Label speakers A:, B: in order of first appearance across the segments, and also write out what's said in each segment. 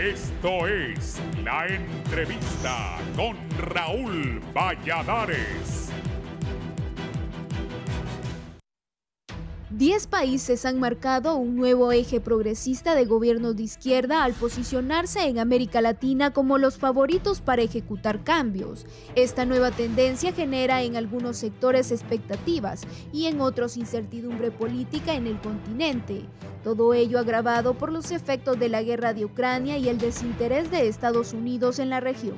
A: Esto es La Entrevista con Raúl Valladares.
B: 10 países han marcado un nuevo eje progresista de gobiernos de izquierda al posicionarse en América Latina como los favoritos para ejecutar cambios. Esta nueva tendencia genera en algunos sectores expectativas y en otros incertidumbre política en el continente. Todo ello agravado por los efectos de la guerra de Ucrania y el desinterés de Estados Unidos en la región.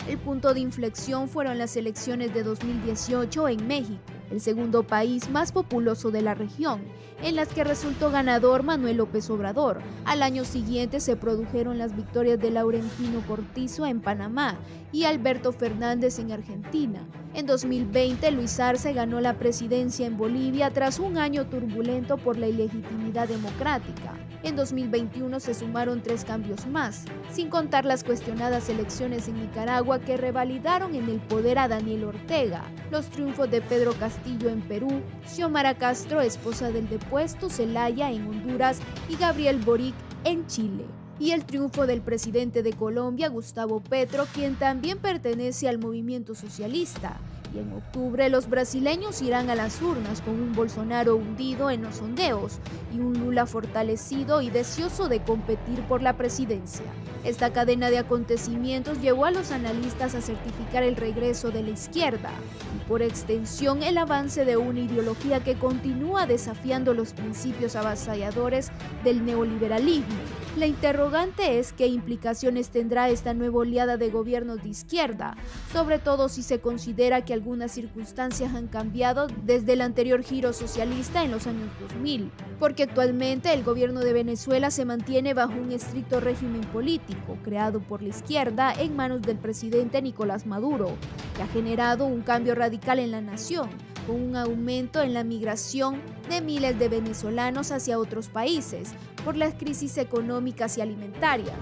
B: El punto de inflexión fueron las elecciones de 2018 en México, el segundo país más populoso de la región, en las que resultó ganador Manuel López Obrador. Al año siguiente se produjeron las victorias de Laurentino Cortizo en Panamá y Alberto Fernández en Argentina. En 2020, Luis Arce ganó la presidencia en Bolivia tras un año turbulento por la ilegitimidad democrática. En 2021 se sumaron 3 cambios más, sin contar las cuestionadas elecciones en Nicaragua que revalidaron en el poder a Daniel Ortega, los triunfos de Pedro Castillo en Perú, Xiomara Castro, esposa del depuesto Zelaya en Honduras, y Gabriel Boric en Chile. Y el triunfo del presidente de Colombia, Gustavo Petro, quien también pertenece al movimiento socialista. Y en octubre los brasileños irán a las urnas con un Bolsonaro hundido en los sondeos y un Lula fortalecido y deseoso de competir por la presidencia. Esta cadena de acontecimientos llevó a los analistas a certificar el regreso de la izquierda y por extensión el avance de una ideología que continúa desafiando los principios avasalladores del neoliberalismo. La interrogante es qué implicaciones tendrá esta nueva oleada de gobiernos de izquierda, sobre todo si se considera que algunas circunstancias han cambiado desde el anterior giro socialista en los años 2000, porque actualmente el gobierno de Venezuela se mantiene bajo un estricto régimen político creado por la izquierda en manos del presidente Nicolás Maduro, que ha generado un cambio radical en la nación, con un aumento en la migración de miles de venezolanos hacia otros países por las crisis económicas y alimentarias.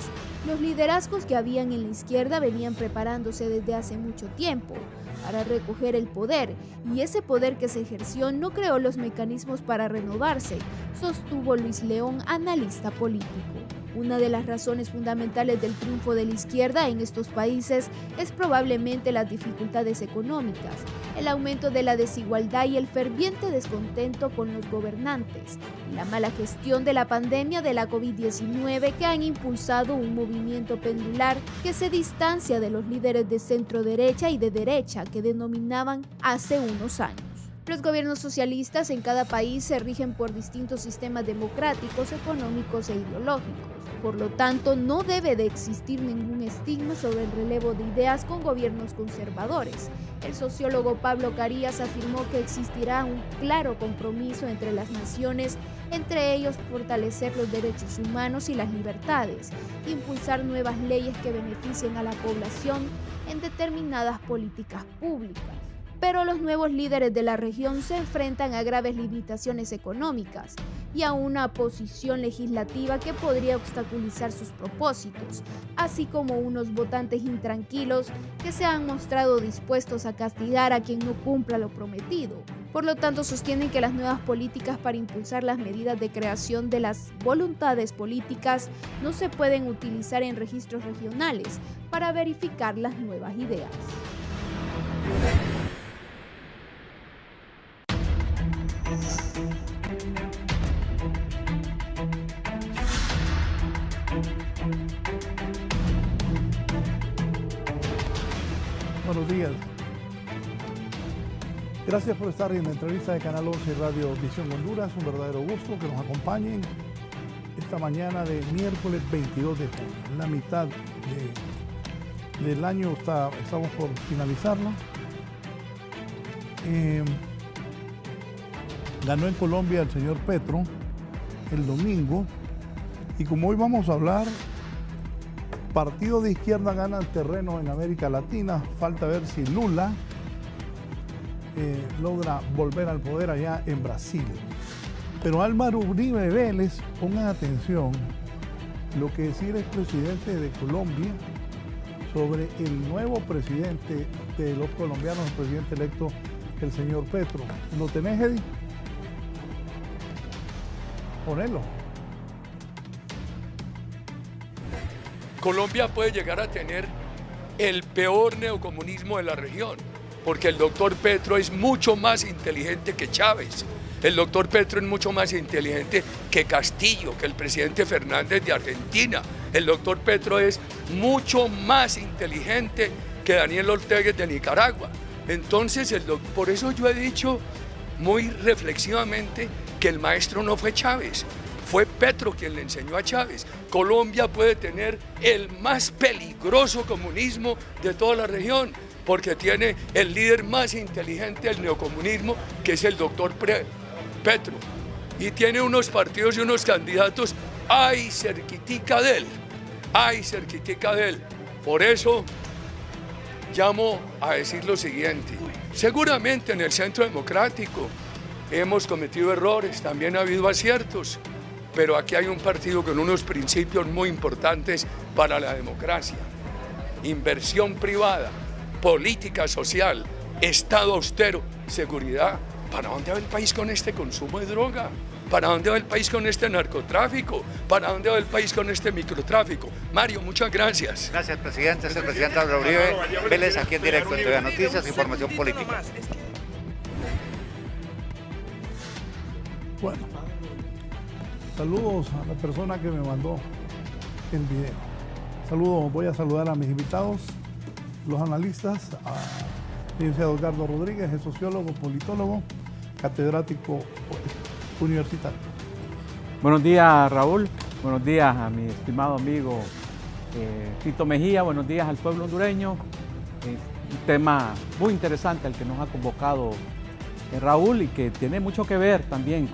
B: Los liderazgos que habían en la izquierda venían preparándose desde hace mucho tiempo para recoger el poder, y ese poder que se ejerció no creó los mecanismos para renovarse, sostuvo Luis León, analista político. Una de las razones fundamentales del triunfo de la izquierda en estos países es probablemente las dificultades económicas, el aumento de la desigualdad y el ferviente descontento con los gobernantes, y la mala gestión de la pandemia de la COVID-19 que han impulsado un movimiento pendular que se distancia de los líderes de centro derecha y de derecha que denominaban hace unos años. Los gobiernos socialistas en cada país se rigen por distintos sistemas democráticos, económicos e ideológicos. Por lo tanto, no debe de existir ningún estigma sobre el relevo de ideas con gobiernos conservadores. El sociólogo Pablo Carías afirmó que existirá un claro compromiso entre las naciones, entre ellos fortalecer los derechos humanos y las libertades, impulsar nuevas leyes que beneficien a la población en determinadas políticas públicas. Pero los nuevos líderes de la región se enfrentan a graves limitaciones económicas y a una posición legislativa que podría obstaculizar sus propósitos, así como unos votantes intranquilos que se han mostrado dispuestos a castigar a quien no cumpla lo prometido. Por lo tanto, sostienen que las nuevas políticas para impulsar las medidas de creación de las voluntades políticas no se pueden utilizar en registros regionales para verificar las nuevas ideas.
C: Buenos días. Gracias por estar en la entrevista de Canal 11 Radio Visión Honduras. Un verdadero gusto que nos acompañen esta mañana de miércoles 22 de junio. En la mitad del año estamos por finalizarlo. Ganó en Colombia el señor Petro el domingo, y como hoy vamos a hablar, partido de izquierda gana el terreno en América Latina. Falta ver si Lula logra volver al poder allá en Brasil. Pero Álvaro Uribe Vélez, pongan atención lo que decía el expresidente de Colombia sobre el nuevo presidente de los colombianos, el presidente electo, el señor Petro. ¿Lo tenés, Eddie? Ponelo.
D: Colombia puede llegar a tener el peor neocomunismo de la región, porque el doctor Petro es mucho más inteligente que Chávez. El doctor Petro es mucho más inteligente que Castillo, que el presidente Fernández de Argentina. El doctor Petro es mucho más inteligente que Daniel Ortega de Nicaragua. Entonces, por eso yo he dicho muy reflexivamente que el maestro no fue Chávez, fue Petro quien le enseñó a Chávez. Colombia puede tener el más peligroso comunismo de toda la región, porque tiene el líder más inteligente del neocomunismo, que es el doctor Petro, y tiene unos partidos y unos candidatos ay cerquitica de él. Por eso llamo a decir lo siguiente: seguramente en el Centro Democrático hemos cometido errores, también ha habido aciertos, pero aquí hay un partido con unos principios muy importantes para la democracia: inversión privada, política social, Estado austero, seguridad. ¿Para dónde va el país con este consumo de droga? ¿Para dónde va el país con este narcotráfico? ¿Para dónde va el país con este microtráfico? Mario, muchas gracias.
E: Gracias, presidente. Es el presidente Álvaro Uribe Vélez, aquí en directo en TV Noticias, Información Política.
C: Bueno, saludos a la persona que me mandó el video. Saludos, voy a saludar a mis invitados, los analistas, a licenciado Edgardo Rodríguez, es sociólogo, politólogo, catedrático universitario.
F: Buenos días, Raúl. Buenos días a mi estimado amigo Tito Mejía. Buenos días al pueblo hondureño. Un tema muy interesante al que nos ha convocado Raúl y que tiene mucho que ver también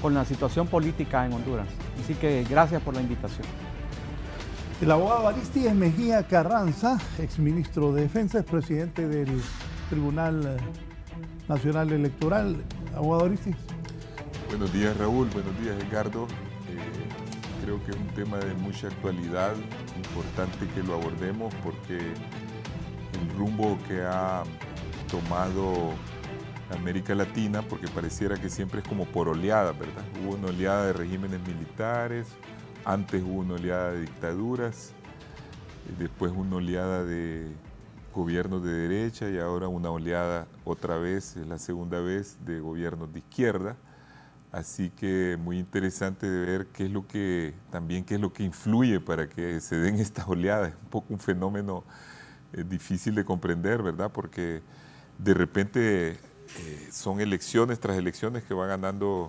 F: con la situación política en Honduras. Así que gracias por la invitación.
C: El abogado Arístides Mejía Carranza, exministro de Defensa, es presidente del Tribunal Nacional Electoral. Abogado Arístides.
G: Buenos días, Raúl. Buenos días, Edgardo. Creo que es un tema de mucha actualidad, importante que lo abordemos porque el rumbo que ha tomado América Latina, porque pareciera que siempre es como por oleadas, ¿verdad? Hubo una oleada de regímenes militares, antes hubo una oleada de dictaduras, después una oleada de gobiernos de derecha y ahora una oleada otra vez, es la segunda vez, de gobiernos de izquierda. Así que muy interesante de ver qué es lo que influye para que se den estas oleadas. Es un poco un fenómeno difícil de comprender, ¿verdad? Porque de repente son elecciones tras elecciones que va ganando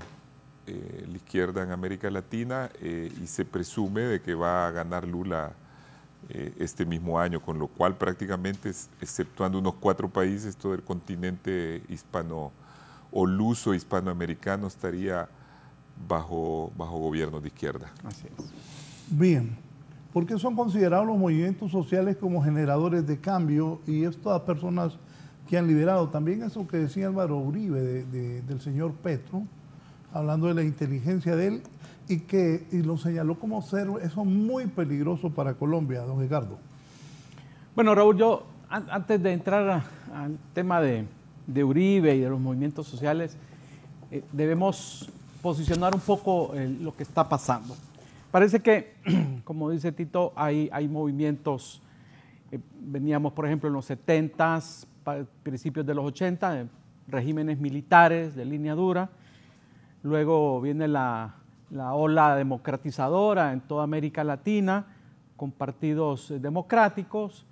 G: la izquierda en América Latina y se presume de que va a ganar Lula este mismo año, con lo cual prácticamente, exceptuando unos 4 países, todo el continente hispano o luso hispanoamericano estaría bajo gobiernos de izquierda.
F: Así es.
C: Bien, ¿por qué son considerados los movimientos sociales como generadores de cambio y estas personas que han liderado? También eso que decía Álvaro Uribe del señor Petro, hablando de la inteligencia de él, y lo señaló como ser eso muy peligroso para Colombia, don Edgardo.
F: Bueno, Raúl, yo antes de entrar al tema de Uribe y de los movimientos sociales, debemos posicionar un poco lo que está pasando. Parece que, como dice Tito, hay movimientos, veníamos por ejemplo en los 70s, principios de los 80, regímenes militares de línea dura, luego viene la ola democratizadora en toda América Latina, con partidos democráticos,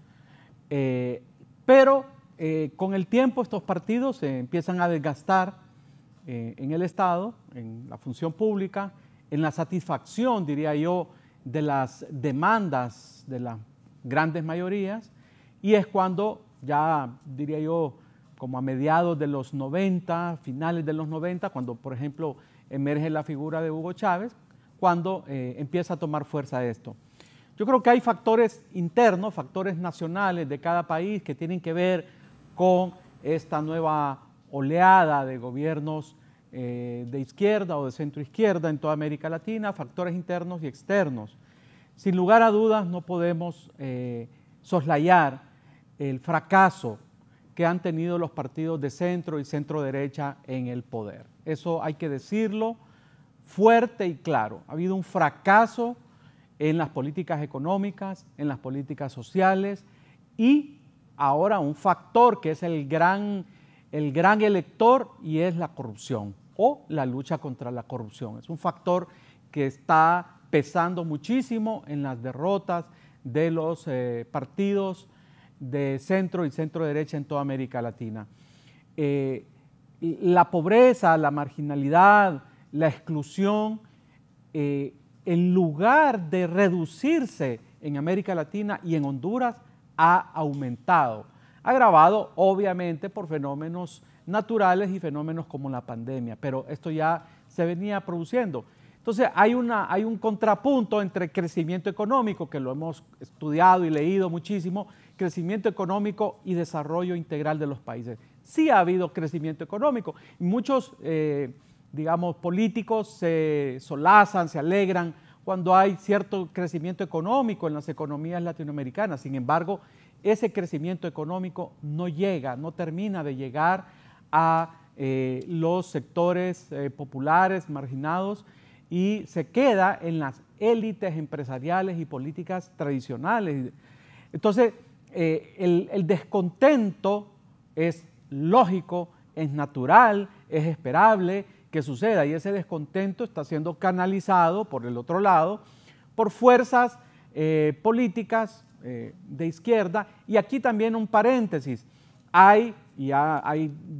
F: pero con el tiempo estos partidos se empiezan a desgastar en el Estado, en la función pública, en la satisfacción, diría yo, de las demandas de las grandes mayorías, y es cuando ya, diría yo, como a mediados de los 90, finales de los 90, cuando por ejemplo emerge la figura de Hugo Chávez, cuando empieza a tomar fuerza esto. Yo creo que hay factores internos, factores nacionales de cada país que tienen que ver con esta nueva oleada de gobiernos de izquierda o de centro izquierda en toda América Latina, factores internos y externos. Sin lugar a dudas no podemos soslayar el fracaso que han tenido los partidos de centro y centro derecha en el poder. Eso hay que decirlo fuerte y claro. Ha habido un fracaso en las políticas económicas, en las políticas sociales y ahora un factor que es el gran elector y es la corrupción o la lucha contra la corrupción. Es un factor que está pesando muchísimo en las derrotas de los partidos de centro y centro derecha en toda América Latina. La pobreza, la marginalidad, la exclusión, en lugar de reducirse en América Latina y en Honduras, ha aumentado, agravado obviamente por fenómenos naturales y fenómenos como la pandemia, pero esto ya se venía produciendo. Entonces hay un contrapunto entre crecimiento económico, que lo hemos estudiado y leído muchísimo, crecimiento económico y desarrollo integral de los países. Sí ha habido crecimiento económico y muchos, digamos, políticos se solazan, se alegran cuando hay cierto crecimiento económico en las economías latinoamericanas. Sin embargo, ese crecimiento económico no llega, no termina de llegar a los sectores populares, marginados, y se queda en las élites empresariales y políticas tradicionales. Entonces, el descontento es lógico, es natural, es esperable que suceda, y ese descontento está siendo canalizado por el otro lado por fuerzas políticas de izquierda. Y aquí también un paréntesis, hay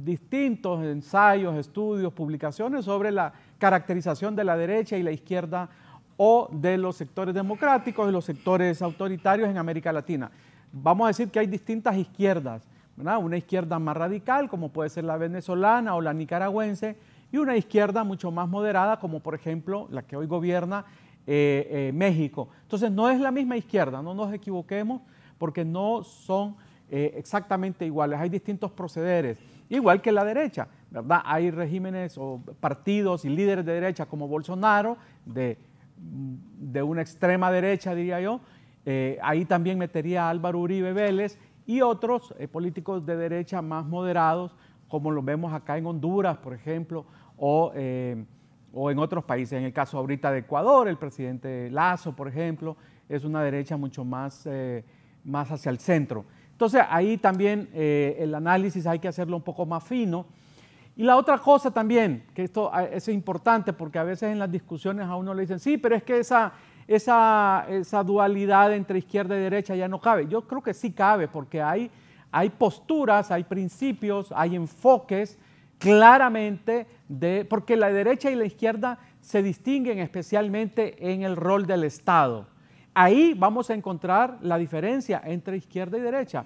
F: distintos ensayos, estudios, publicaciones sobre la caracterización de la derecha y la izquierda o de los sectores democráticos y los sectores autoritarios en América Latina. Vamos a decir que hay distintas izquierdas, ¿verdad? Una izquierda más radical, como puede ser la venezolana o la nicaragüense, y una izquierda mucho más moderada, como por ejemplo la que hoy gobierna México. Entonces no es la misma izquierda, no nos equivoquemos, porque no son exactamente iguales, hay distintos procederes, igual que la derecha, ¿verdad? Hay regímenes o partidos y líderes de derecha como Bolsonaro, de una extrema derecha, diría yo. Ahí también metería a Álvaro Uribe Vélez y otros políticos de derecha más moderados, como lo vemos acá en Honduras, por ejemplo, o en otros países. En el caso ahorita de Ecuador, el presidente Lazo, por ejemplo, es una derecha mucho más hacia el centro. Entonces, ahí también el análisis hay que hacerlo un poco más fino. Y la otra cosa también, que esto es importante, porque a veces en las discusiones a uno le dicen, sí, pero es que esa dualidad entre izquierda y derecha ya no cabe. Yo creo que sí cabe, porque hay posturas, hay principios, hay enfoques claramente porque la derecha y la izquierda se distinguen especialmente en el rol del Estado. Ahí vamos a encontrar la diferencia entre izquierda y derecha.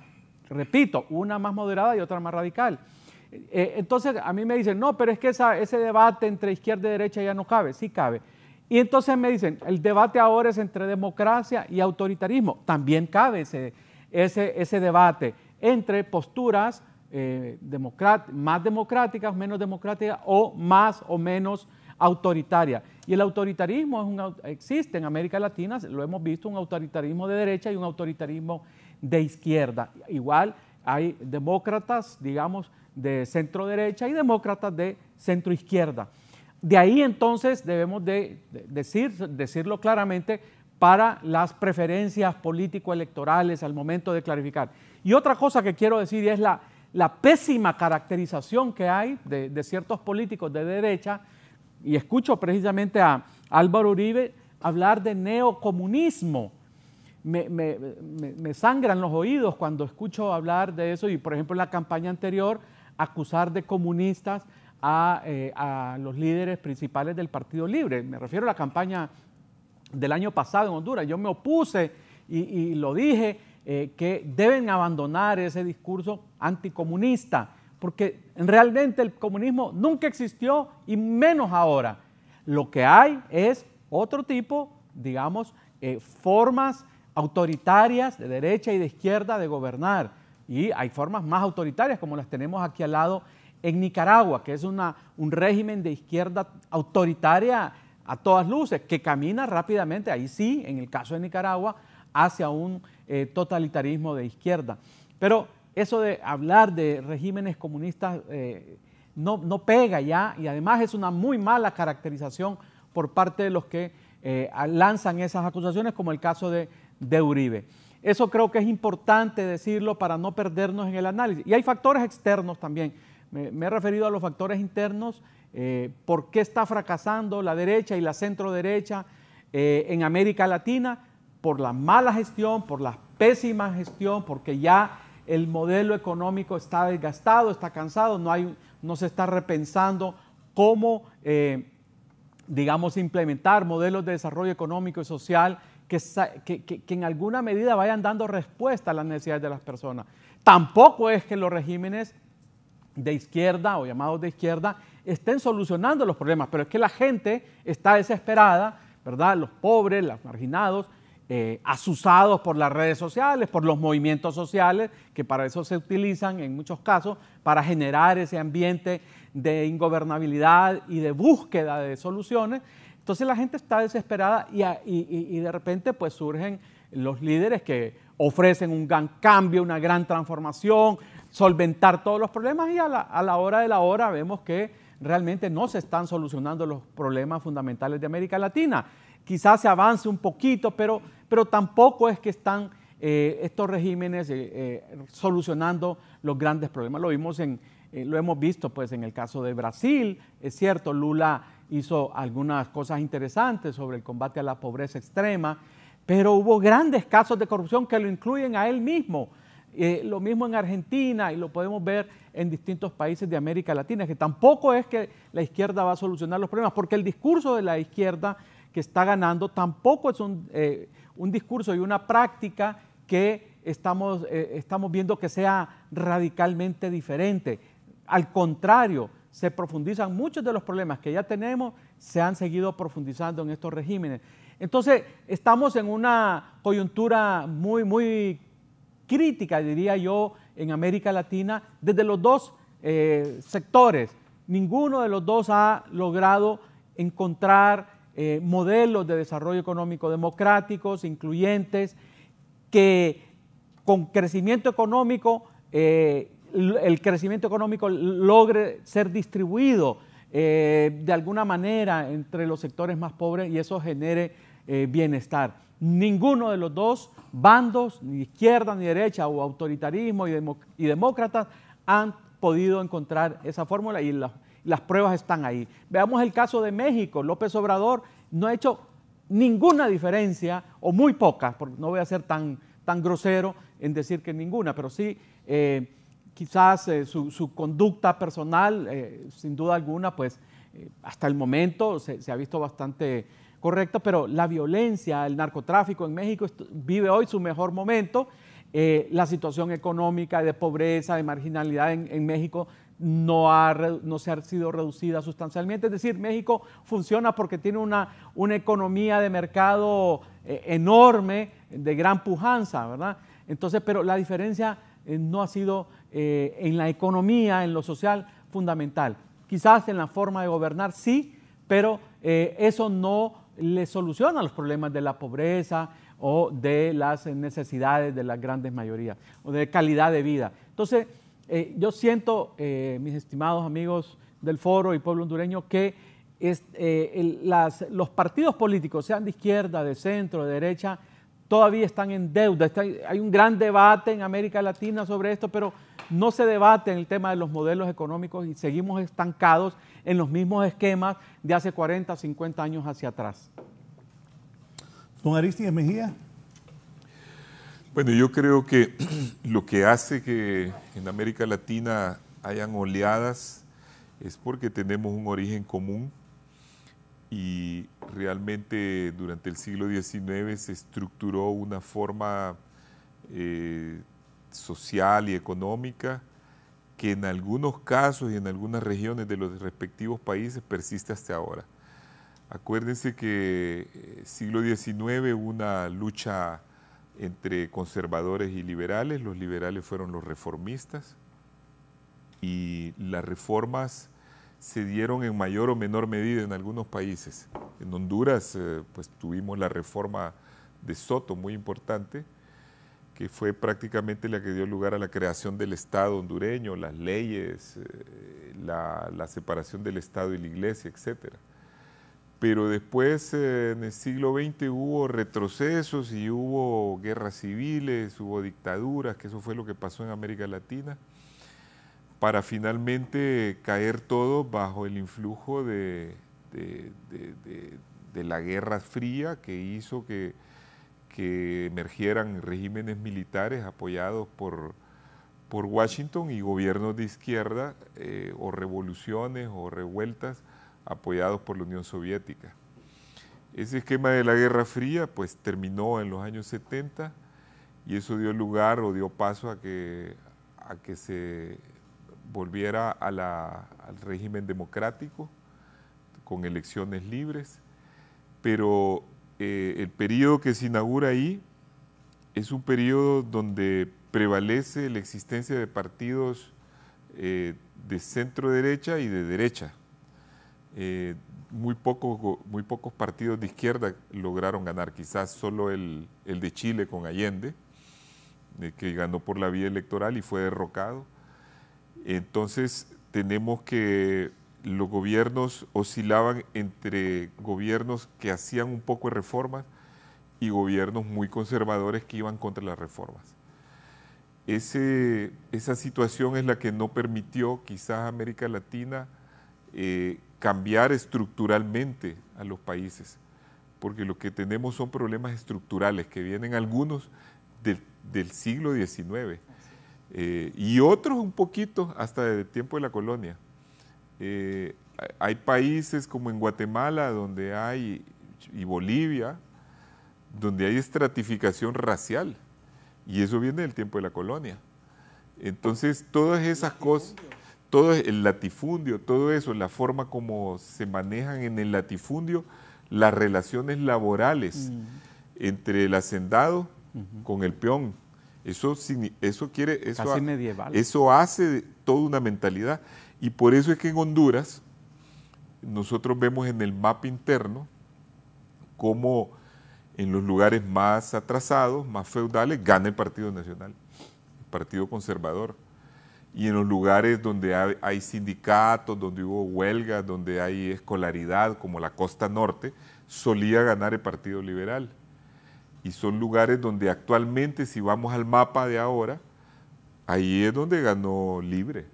F: Repito, una más moderada y otra más radical. Entonces a mí me dicen, no, pero es que ese debate entre izquierda y derecha ya no cabe. Sí cabe. Y entonces me dicen, el debate ahora es entre democracia y autoritarismo. También cabe ese debate entre posturas más democráticas, menos democráticas o más o menos autoritaria. Y el autoritarismo existe en América Latina, lo hemos visto, un autoritarismo de derecha y un autoritarismo de izquierda. Igual hay demócratas, digamos, de centro derecha y demócratas de centro izquierda. De ahí entonces debemos de decirlo claramente para las preferencias político-electorales al momento de clarificar. Y otra cosa que quiero decir es la pésima caracterización que hay de ciertos políticos de derecha. Y escucho precisamente a Álvaro Uribe hablar de neocomunismo. Me sangran los oídos cuando escucho hablar de eso y, por ejemplo, en la campaña anterior, acusar de comunistas a los líderes principales del Partido Libre. Me refiero a la campaña del año pasado en Honduras. Yo me opuse y lo dije, que deben abandonar ese discurso anticomunista, porque realmente el comunismo nunca existió y menos ahora. Lo que hay es otro tipo, digamos, formas autoritarias de derecha y de izquierda de gobernar. Y hay formas más autoritarias como las tenemos aquí al lado en Nicaragua, que es un régimen de izquierda autoritaria a todas luces, que camina rápidamente, ahí sí, en el caso de Nicaragua, hacia un totalitarismo de izquierda. Pero eso de hablar de regímenes comunistas no pega ya, y además es una muy mala caracterización por parte de los que lanzan esas acusaciones, como el caso de Uribe. Eso creo que es importante decirlo para no perdernos en el análisis. Y hay factores externos también. Me he referido a los factores internos. ¿Por qué está fracasando la derecha y la centro-derecha en América Latina? Por la mala gestión, por la pésima gestión, porque ya el modelo económico está desgastado, está cansado, no se está repensando cómo, digamos, implementar modelos de desarrollo económico y social que en alguna medida vayan dando respuesta a las necesidades de las personas. Tampoco es que los regímenes de izquierda o llamados de izquierda estén solucionando los problemas, pero es que la gente está desesperada, ¿verdad? Los pobres, los marginados, asusados por las redes sociales, por los movimientos sociales, que para eso se utilizan en muchos casos, para generar ese ambiente de ingobernabilidad y de búsqueda de soluciones. Entonces la gente está desesperada y de repente pues surgen los líderes que ofrecen un gran cambio, una gran transformación, solventar todos los problemas, y a la hora de la hora vemos que realmente no se están solucionando los problemas fundamentales de América Latina. Quizás se avance un poquito, pero tampoco es que están estos regímenes solucionando los grandes problemas. Lo hemos visto pues en el caso de Brasil. Es cierto, Lula hizo algunas cosas interesantes sobre el combate a la pobreza extrema, pero hubo grandes casos de corrupción que lo incluyen a él mismo. Lo mismo en Argentina, y lo podemos ver en distintos países de América Latina, que tampoco es que la izquierda va a solucionar los problemas, porque el discurso de la izquierda que está ganando tampoco es un discurso y una práctica que estamos viendo que sea radicalmente diferente. Al contrario, se profundizan muchos de los problemas que ya tenemos, se han seguido profundizando en estos regímenes. Entonces, estamos en una coyuntura muy, muy crítica, diría yo, en América Latina, desde los dos sectores. Ninguno de los dos ha logrado encontrar modelos de desarrollo económico democráticos, incluyentes, que con crecimiento económico, el crecimiento económico logre ser distribuido de alguna manera entre los sectores más pobres y eso genere bienestar. Ninguno de los dos bandos, ni izquierda ni derecha, o autoritarismo y demócratas, han podido encontrar esa fórmula, y las pruebas están ahí. Veamos el caso de México. López Obrador no ha hecho ninguna diferencia, o muy pocas, porque no voy a ser tan grosero en decir que ninguna, pero sí quizás su conducta personal, sin duda alguna, pues hasta el momento se ha visto bastante correcto, pero la violencia, el narcotráfico en México vive hoy su mejor momento. La situación económica de pobreza, de marginalidad en México no se ha sido reducida sustancialmente. Es decir, México funciona porque tiene una economía de mercado enorme, de gran pujanza, ¿verdad? Entonces, pero la diferencia no ha sido en la economía, en lo social, fundamental. Quizás en la forma de gobernar sí, pero eso no le soluciona los problemas de la pobreza o de las necesidades de las grandes mayorías o de calidad de vida. Entonces, yo siento, mis estimados amigos del foro y pueblo hondureño, que los partidos políticos, sean de izquierda, de centro, de derecha, todavía están en deuda. Hay un gran debate en América Latina sobre esto, pero no se debate en el tema de los modelos económicos y seguimos estancados en los mismos esquemas de hace 40, 50 años hacia atrás.
C: Don Arístides Mejía.
G: Bueno, yo creo que lo que hace que en América Latina hayan oleadas es porque tenemos un origen común y realmente durante el siglo XIX se estructuró una forma social y económica que en algunos casos y en algunas regiones de los respectivos países persiste hasta ahora. Acuérdense que siglo XIX hubo una lucha entre conservadores y liberales. Los liberales fueron los reformistas y las reformas se dieron en mayor o menor medida en algunos países. En Honduras pues tuvimos la reforma de Soto, muy importante, que fue prácticamente la que dio lugar a la creación del Estado hondureño, las leyes, la separación del Estado y la Iglesia, etc. pero después en el siglo XX hubo retrocesos y hubo guerras civiles, hubo dictaduras, que eso fue lo que pasó en América Latina, para finalmente caer todo bajo el influjo de la Guerra Fría, que hizo que emergieran regímenes militares apoyados por Washington y gobiernos de izquierda o revoluciones o revueltas apoyados por la Unión Soviética. Ese esquema de la Guerra Fría pues terminó en los años 70 y eso dio lugar o dio paso a que se volviera al régimen democrático con elecciones libres, pero el periodo que se inaugura ahí es un periodo donde prevalece la existencia de partidos de centro derecha y de derecha. Muy pocos partidos de izquierda lograron ganar, quizás solo el de Chile con Allende, que ganó por la vía electoral y fue derrocado. Entonces tenemos que los gobiernos oscilaban entre gobiernos que hacían un poco de reformas y gobiernos muy conservadores que iban contra las reformas. Esa situación es la que no permitió quizás a América Latina cambiar estructuralmente a los países, porque lo que tenemos son problemas estructurales que vienen algunos del siglo XIX y otros un poquito hasta el tiempo de la colonia. Hay países como en Guatemala y Bolivia, donde hay estratificación racial, y eso viene del tiempo de la colonia. Entonces, todas esas cosas, todo el latifundio, todo eso, la forma como se manejan en el latifundio, las relaciones laborales entre el hacendado con el peón, eso
F: casi medieval.
G: Eso hace toda una mentalidad. Y por eso es que en Honduras nosotros vemos en el mapa interno cómo en los lugares más atrasados, más feudales, gana el Partido Nacional, el Partido Conservador. Y en los lugares donde hay sindicatos, donde hubo huelgas, donde hay escolaridad, como la costa norte, solía ganar el Partido Liberal. Y son lugares donde actualmente, si vamos al mapa de ahora, ahí es donde ganó Libre.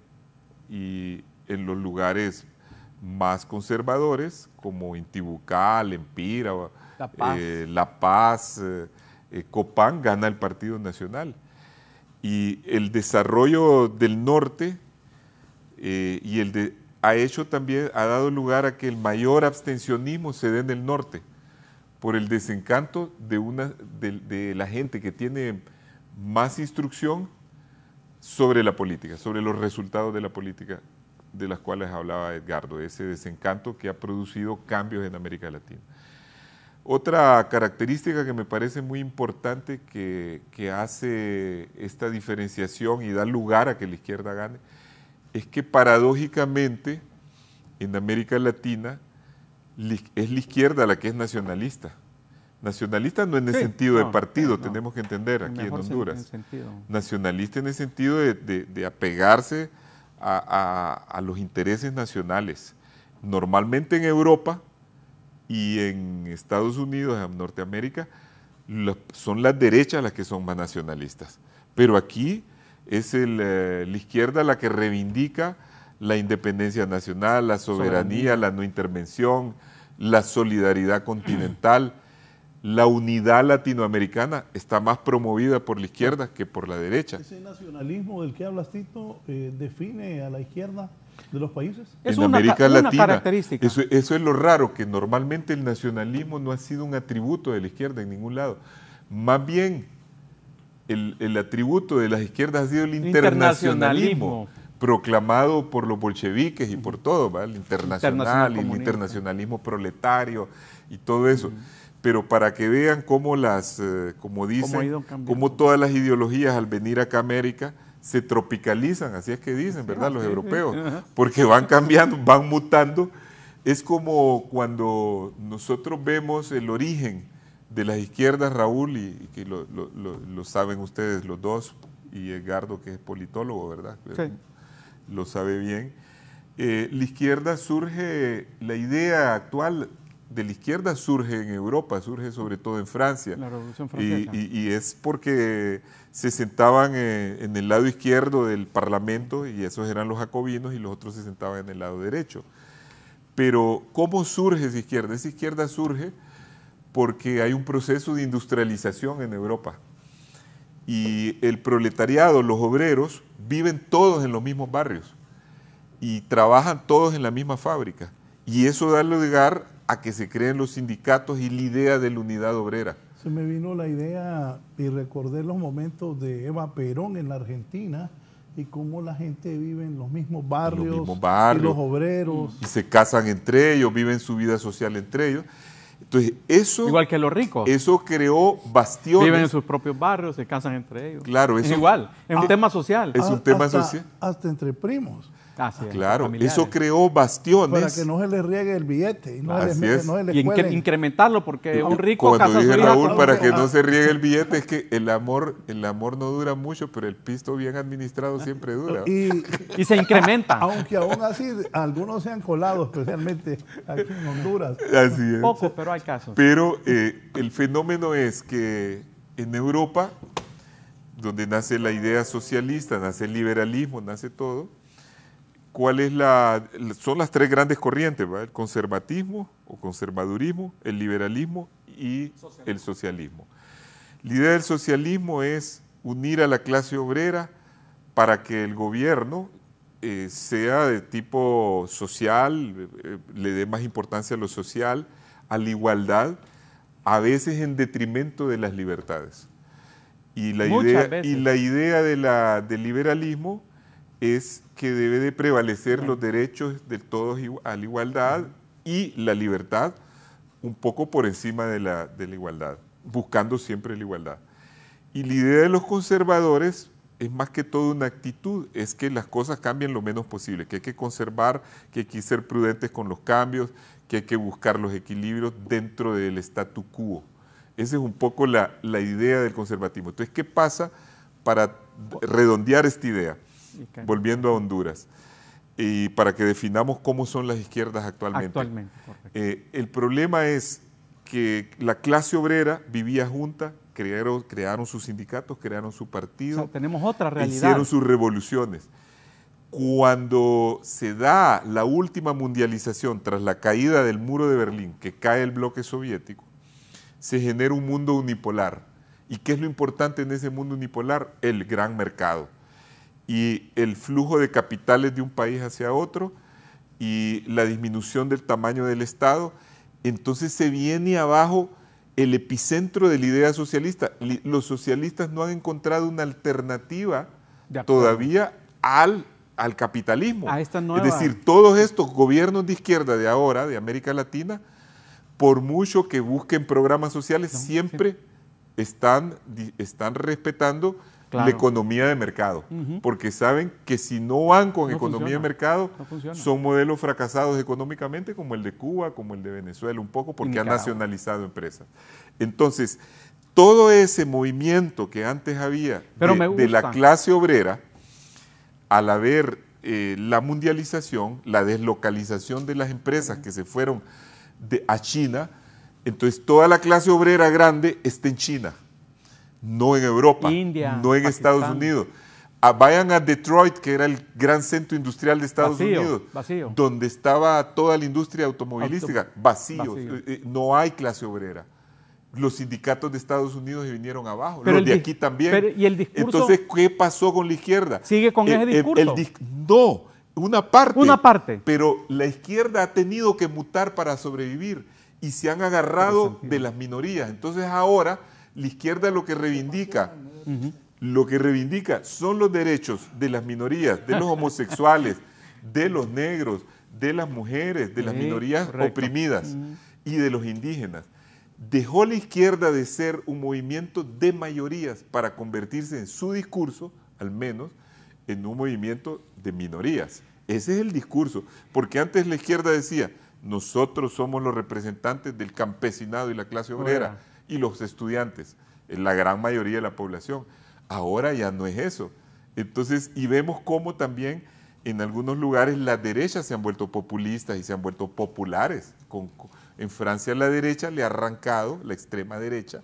G: Y en los lugares más conservadores, como Intibucal, Empira, La Paz, Copán, gana el Partido Nacional. Y el desarrollo del norte ha dado lugar a que el mayor abstencionismo se dé en el norte, por el desencanto de la gente que tiene más instrucción sobre la política, sobre los resultados de la política de las cuales hablaba Edgardo, ese desencanto que ha producido cambios en América Latina. Otra característica que me parece muy importante que hace esta diferenciación y da lugar a que la izquierda gane, es que paradójicamente en América Latina es la izquierda la que es nacionalista. Nacionalista no en el sentido de partido, tenemos que entender aquí en Honduras. Nacionalista en el sentido de apegarse a los intereses nacionales. Normalmente en Europa y en Estados Unidos, en Norteamérica, son las derechas las que son más nacionalistas. Pero aquí es la izquierda la que reivindica la independencia nacional, la soberanía, la no intervención, la solidaridad continental. La unidad latinoamericana está más promovida por la izquierda que por la derecha.
C: ¿Ese nacionalismo del que hablas, Tito, define a la izquierda de los países?
F: Es
G: en América Latina,
F: característica.
G: Eso es lo raro, que normalmente el nacionalismo no ha sido un atributo de la izquierda en ningún lado. Más bien, el atributo de las izquierdas ha sido el internacionalismo proclamado por los bolcheviques y por todo, ¿vale? El internacional y el internacionalismo proletario y todo eso. Pero para que vean cómo cómo todas las ideologías al venir acá a América se tropicalizan, así es que dicen, ¿verdad? Los europeos, porque van cambiando, van mutando. Es como cuando nosotros vemos el origen de las izquierdas, Raúl, y que lo saben ustedes los dos, y Edgardo, que es politólogo, ¿verdad?
F: Sí.
G: Lo sabe bien. La izquierda surge, la idea actual de la izquierda surge en Europa, surge sobre todo en Francia.
F: La Revolución Francesa.
G: Y es porque se sentaban en el lado izquierdo del Parlamento, y esos eran los jacobinos, y los otros se sentaban en el lado derecho. Pero, ¿cómo surge esa izquierda? Esa izquierda surge porque hay un proceso de industrialización en Europa. Y el proletariado, los obreros, viven todos en los mismos barrios y trabajan todos en la misma fábrica. Y eso da lugar a que se creen los sindicatos y la idea de la unidad obrera.
C: Se me vino la idea y recordé los momentos de Eva Perón en la Argentina y cómo la gente vive en los mismos barrios, y los obreros.
G: Y se casan entre ellos, viven su vida social entre ellos. Entonces, eso...
F: Igual que los ricos.
G: Eso creó bastiones.
F: Viven en sus propios barrios, se casan entre ellos.
G: Claro, eso...
F: Es igual, es un tema social.
G: Es un tema social.
C: Hasta entre primos.
F: Así es,
G: claro,
F: familiares.
G: eso creó bastiones.
C: Para que no se les riegue el billete y no
G: Así
C: se les
F: Y
C: cuelen.
F: incrementarlo, porque un rico
G: Cuando
F: casa a su
G: dije,
F: hija
G: Raúl,
F: con-
G: para que no se riegue el billete, es que el amor no dura mucho, pero el pisto bien administrado siempre dura.
F: y se incrementa.
C: Aunque aún así algunos se han colado, especialmente aquí en Honduras.
G: Así es.
F: Poco, pero hay casos.
G: Pero el fenómeno es que en Europa, donde nace la idea socialista, nace el liberalismo, nace todo, son las tres grandes corrientes, ¿verdad? El conservatismo o conservadurismo, el liberalismo y el socialismo. La idea del socialismo es unir a la clase obrera para que el gobierno sea de tipo social, le dé más importancia a lo social, a la igualdad, a veces en detrimento de las libertades. Y la idea del liberalismo es que debe de prevalecer los derechos de todos a la igualdad y la libertad un poco por encima de la igualdad, buscando siempre la igualdad. Y la idea de los conservadores es más que todo una actitud, es que las cosas cambien lo menos posible, que hay que conservar, que hay que ser prudentes con los cambios, que hay que buscar los equilibrios dentro del statu quo. Esa es un poco la idea del conservatismo. Entonces, ¿qué pasa para redondear esta idea? Volviendo a Honduras, y para que definamos cómo son las izquierdas actualmente. El problema es que la clase obrera vivía junta, crearon sus sindicatos, crearon su partido.
F: O sea, tenemos otra realidad.
G: Hicieron sus revoluciones. Cuando se da la última mundialización tras la caída del muro de Berlín, que cae el bloque soviético, se genera un mundo unipolar. ¿Y qué es lo importante en ese mundo unipolar? El gran mercado. Y el flujo de capitales de un país hacia otro y la disminución del tamaño del Estado. Entonces se viene abajo el epicentro de la idea socialista. Los socialistas no han encontrado una alternativa todavía al capitalismo.
F: A esta nueva...
G: Es decir, todos estos gobiernos de izquierda de ahora, de América Latina, por mucho que busquen programas sociales, siempre están respetando la economía de mercado, porque saben que si no van con economía de mercado, son modelos fracasados económicamente, como el de Cuba, como el de Venezuela, un poco porque han nacionalizado empresas. Entonces, todo ese movimiento que antes había de la clase obrera, al haber la mundialización, la deslocalización de las empresas que se fueron a China, entonces toda la clase obrera grande está en China. No en Europa,
F: India,
G: no en
F: Pakistán.
G: Estados Unidos. Vayan a Detroit, que era el gran centro industrial de Estados Unidos, donde estaba toda la industria automovilística, vacío. No hay clase obrera. Los sindicatos de Estados Unidos se vinieron abajo, los de aquí también.
F: ¿Y el discurso?
G: Entonces, ¿qué pasó con la izquierda?
F: ¿Sigue con ese discurso?
G: No, una parte.
F: Una parte.
G: Pero la izquierda ha tenido que mutar para sobrevivir y se han agarrado de las minorías. Entonces ahora la izquierda lo que reivindica son los derechos de las minorías, de los homosexuales, de los negros, de las mujeres, de las minorías oprimidas y de los indígenas. Dejó la izquierda de ser un movimiento de mayorías para convertirse en su discurso, al menos, en un movimiento de minorías. Ese es el discurso, porque antes la izquierda decía, nosotros somos los representantes del campesinado y la clase obrera y los estudiantes, la gran mayoría de la población. Ahora ya no es eso. Entonces, y vemos cómo también en algunos lugares las derechas se han vuelto populistas y se han vuelto populares En Francia la derecha le ha arrancado, la extrema derecha,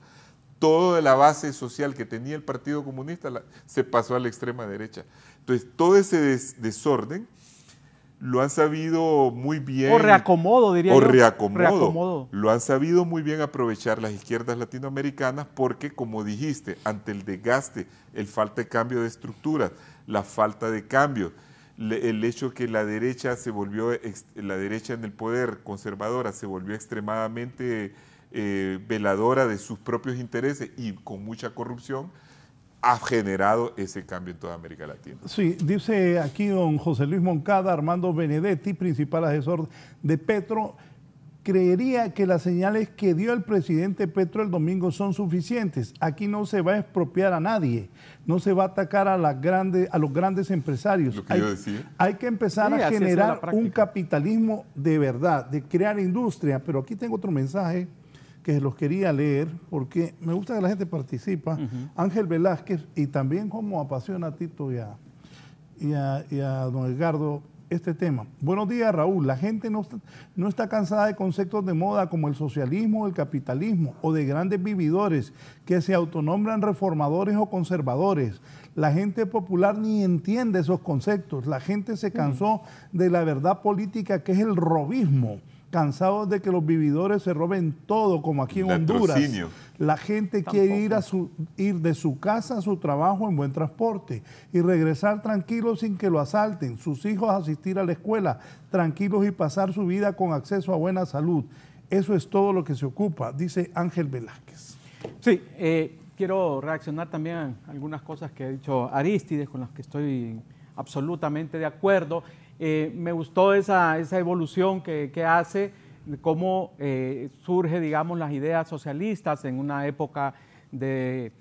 G: toda la base social que tenía el Partido Comunista se pasó a la extrema derecha. Entonces, todo ese desorden lo han sabido muy bien.
F: O reacomodo, diría yo.
G: O reacomodo. Lo han sabido muy bien aprovechar las izquierdas latinoamericanas porque, como dijiste, ante el desgaste, el falta de cambio de estructuras, la falta de cambio, el hecho que la derecha la derecha en el poder conservadora se volvió extremadamente veladora de sus propios intereses y con mucha corrupción, ha generado ese cambio en toda América Latina.
C: Sí, dice aquí don José Luis Moncada, Armando Benedetti, principal asesor de Petro, creería que las señales que dio el presidente Petro el domingo son suficientes. Aquí no se va a expropiar a nadie, no se va a atacar a los grandes empresarios.
G: Lo que yo decía.
C: Hay que empezar a generar un capitalismo de verdad, de crear industria. Pero aquí tengo otro mensaje que los quería leer, porque me gusta que la gente participa. Ángel Velázquez, y también como apasiona a Tito y a don Edgardo este tema. Buenos días, Raúl. La gente no está cansada de conceptos de moda como el socialismo, el capitalismo, o de grandes vividores que se autonombran reformadores o conservadores. La gente popular ni entiende esos conceptos. La gente se cansó de la verdad política, que es el robismo. Cansados de que los vividores se roben todo, como aquí en Honduras. La gente quiere ir de su casa a su trabajo en buen transporte y regresar tranquilos sin que lo asalten, sus hijos asistir a la escuela tranquilos y pasar su vida con acceso a buena salud. Eso es todo lo que se ocupa, dice Ángel Velázquez.
F: Sí, quiero reaccionar también a algunas cosas que ha dicho Arístides, con las que estoy absolutamente de acuerdo. Me gustó esa evolución que hace, cómo surge, digamos, las ideas socialistas en una época de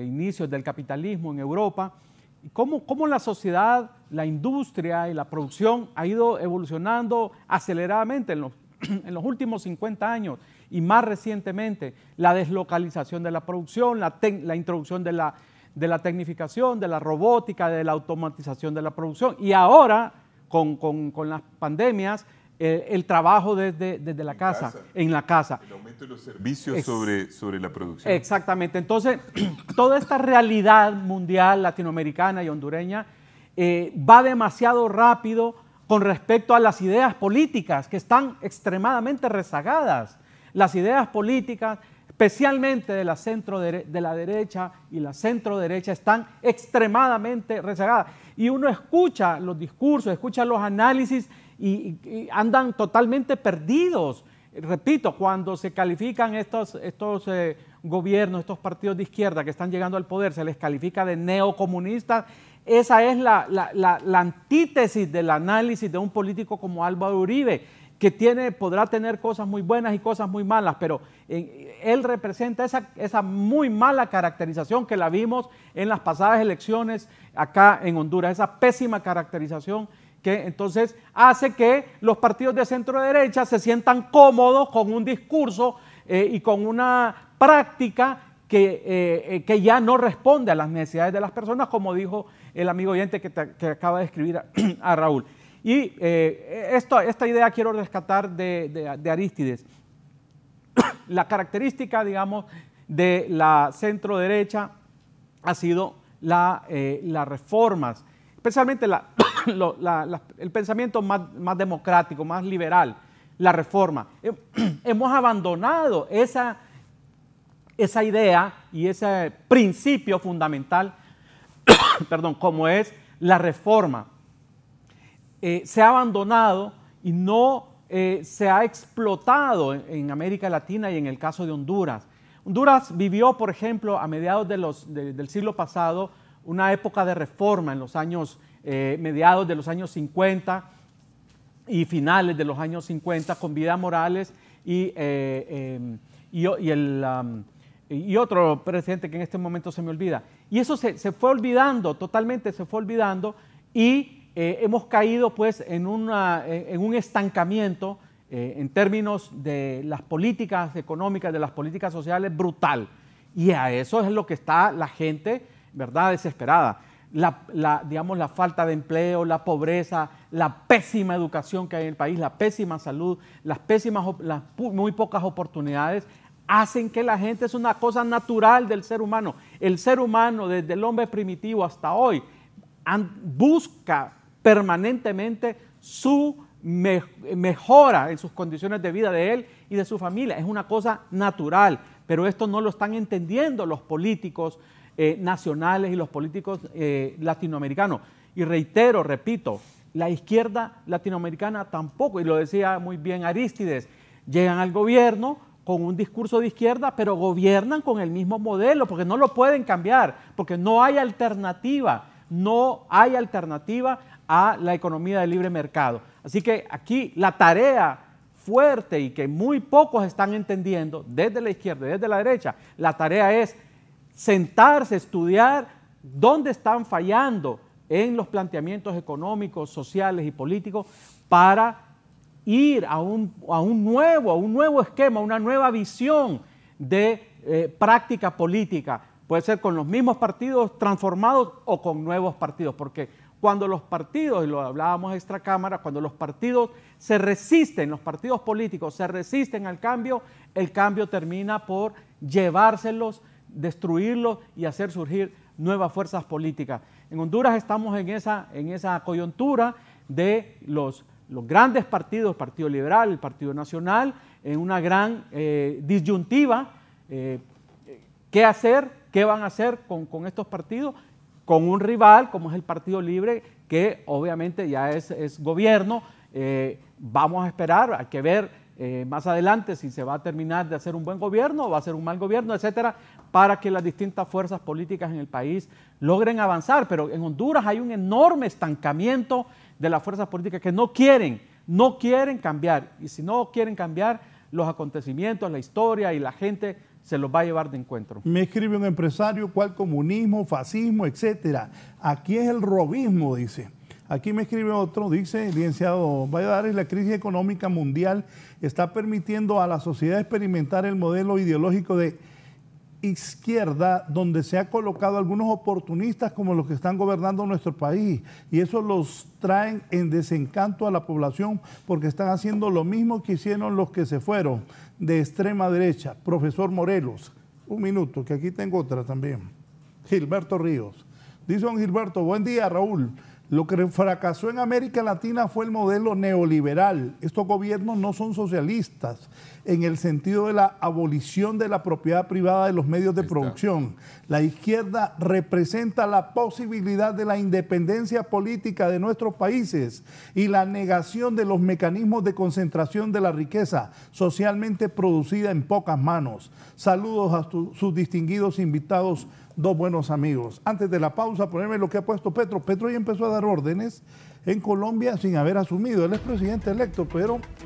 F: inicios del capitalismo en Europa, y cómo la sociedad, la industria y la producción ha ido evolucionando aceleradamente en los últimos 50 años y más recientemente la deslocalización de la producción, la introducción de la tecnificación, de la robótica, de la automatización de la producción. Y ahora, con las pandemias, el trabajo desde la casa, en la casa.
G: El aumento de los servicios sobre la producción.
F: Exactamente. Entonces, toda esta realidad mundial, latinoamericana y hondureña, va demasiado rápido con respecto a las ideas políticas, que están extremadamente rezagadas. Las ideas políticas, especialmente de la derecha y la centro derecha, están extremadamente rezagadas. Y uno escucha los discursos, escucha los análisis y andan totalmente perdidos. Repito, cuando se califican estos gobiernos, estos partidos de izquierda que están llegando al poder, se les califica de neocomunistas. Esa es la antítesis del análisis de un político como Álvaro Uribe, que podrá tener cosas muy buenas y cosas muy malas, pero él representa esa muy mala caracterización que la vimos en las pasadas elecciones acá en Honduras, esa pésima caracterización que entonces hace que los partidos de centro derecha se sientan cómodos con un discurso y con una práctica que ya no responde a las necesidades de las personas, como dijo el amigo oyente que acaba de escribir a Raúl. Y esta idea quiero rescatar de Arístides. La característica, digamos, de la centro derecha ha sido las reformas, especialmente el pensamiento más democrático, más liberal, la reforma. Hemos abandonado esa idea y ese principio fundamental, perdón, como es la reforma. Se ha abandonado y no se ha explotado en América Latina y en el caso de Honduras. Honduras vivió, por ejemplo, a mediados del siglo pasado, una época de reforma en los años, mediados de los años 50 y finales de los años 50, con Vida Morales y otro presidente que en este momento se me olvida. Y eso se fue olvidando, totalmente se fue olvidando, y hemos caído pues en un estancamiento en términos de las políticas económicas, de las políticas sociales, brutal. Y a eso es lo que está la gente, ¿verdad?, desesperada. digamos, la falta de empleo, la pobreza, la pésima educación que hay en el país, la pésima salud, las muy pocas oportunidades, hacen que la gente, es una cosa natural del ser humano. El ser humano, desde el hombre primitivo hasta hoy, busca permanentemente su mejora en sus condiciones de vida de él y de su familia. Es una cosa natural, pero esto no lo están entendiendo los políticos nacionales y los políticos latinoamericanos. Y reitero, repito, la izquierda latinoamericana tampoco, y lo decía muy bien Arístides, llegan al gobierno con un discurso de izquierda, pero gobiernan con el mismo modelo, porque no lo pueden cambiar, porque no hay alternativa a la economía de libre mercado. Así que aquí la tarea fuerte y que muy pocos están entendiendo, desde la izquierda y desde la derecha, la tarea es sentarse, estudiar dónde están fallando en los planteamientos económicos, sociales y políticos para ir a un nuevo esquema, una nueva visión de práctica política. Puede ser con los mismos partidos transformados o con nuevos partidos, porque cuando los partidos, y lo hablábamos extra cámara, cuando los partidos se resisten, los partidos políticos se resisten al cambio, el cambio termina por llevárselos, destruirlos y hacer surgir nuevas fuerzas políticas. En Honduras estamos en esa coyuntura de los grandes partidos, el Partido Liberal, el Partido Nacional, en una gran disyuntiva. ¿Qué hacer? ¿Qué van a hacer con estos partidos? Con un rival como es el Partido Libre, que obviamente ya es gobierno. Vamos a esperar, hay que ver más adelante si se va a terminar de hacer un buen gobierno o va a ser un mal gobierno, etcétera, para que las distintas fuerzas políticas en el país logren avanzar. Pero en Honduras hay un enorme estancamiento de las fuerzas políticas que no quieren cambiar. Y si no quieren cambiar, los acontecimientos, la historia y la gente se los va a llevar de encuentro.
C: Me escribe un empresario, ¿cuál comunismo, fascismo, etcétera? Aquí es el robismo, dice. Aquí me escribe otro, dice, licenciado Valladares, la crisis económica mundial está permitiendo a la sociedad experimentar el modelo ideológico de izquierda, donde se ha colocado algunos oportunistas como los que están gobernando nuestro país, y eso los traen en desencanto a la población porque están haciendo lo mismo que hicieron los que se fueron de extrema derecha. Profesor Morelos, un minuto, que aquí tengo otra también. Gilberto Ríos. Dice don Gilberto, buen día Raúl. Lo que fracasó en América Latina fue el modelo neoliberal. Estos gobiernos no son socialistas en el sentido de la abolición de la propiedad privada de los medios de producción. La izquierda representa la posibilidad de la independencia política de nuestros países y la negación de los mecanismos de concentración de la riqueza socialmente producida en pocas manos. Saludos a sus distinguidos invitados, dos buenos amigos. Antes de la pausa, ponerme lo que ha puesto Petro. Petro ya empezó a dar órdenes en Colombia sin haber asumido. Él es presidente electo,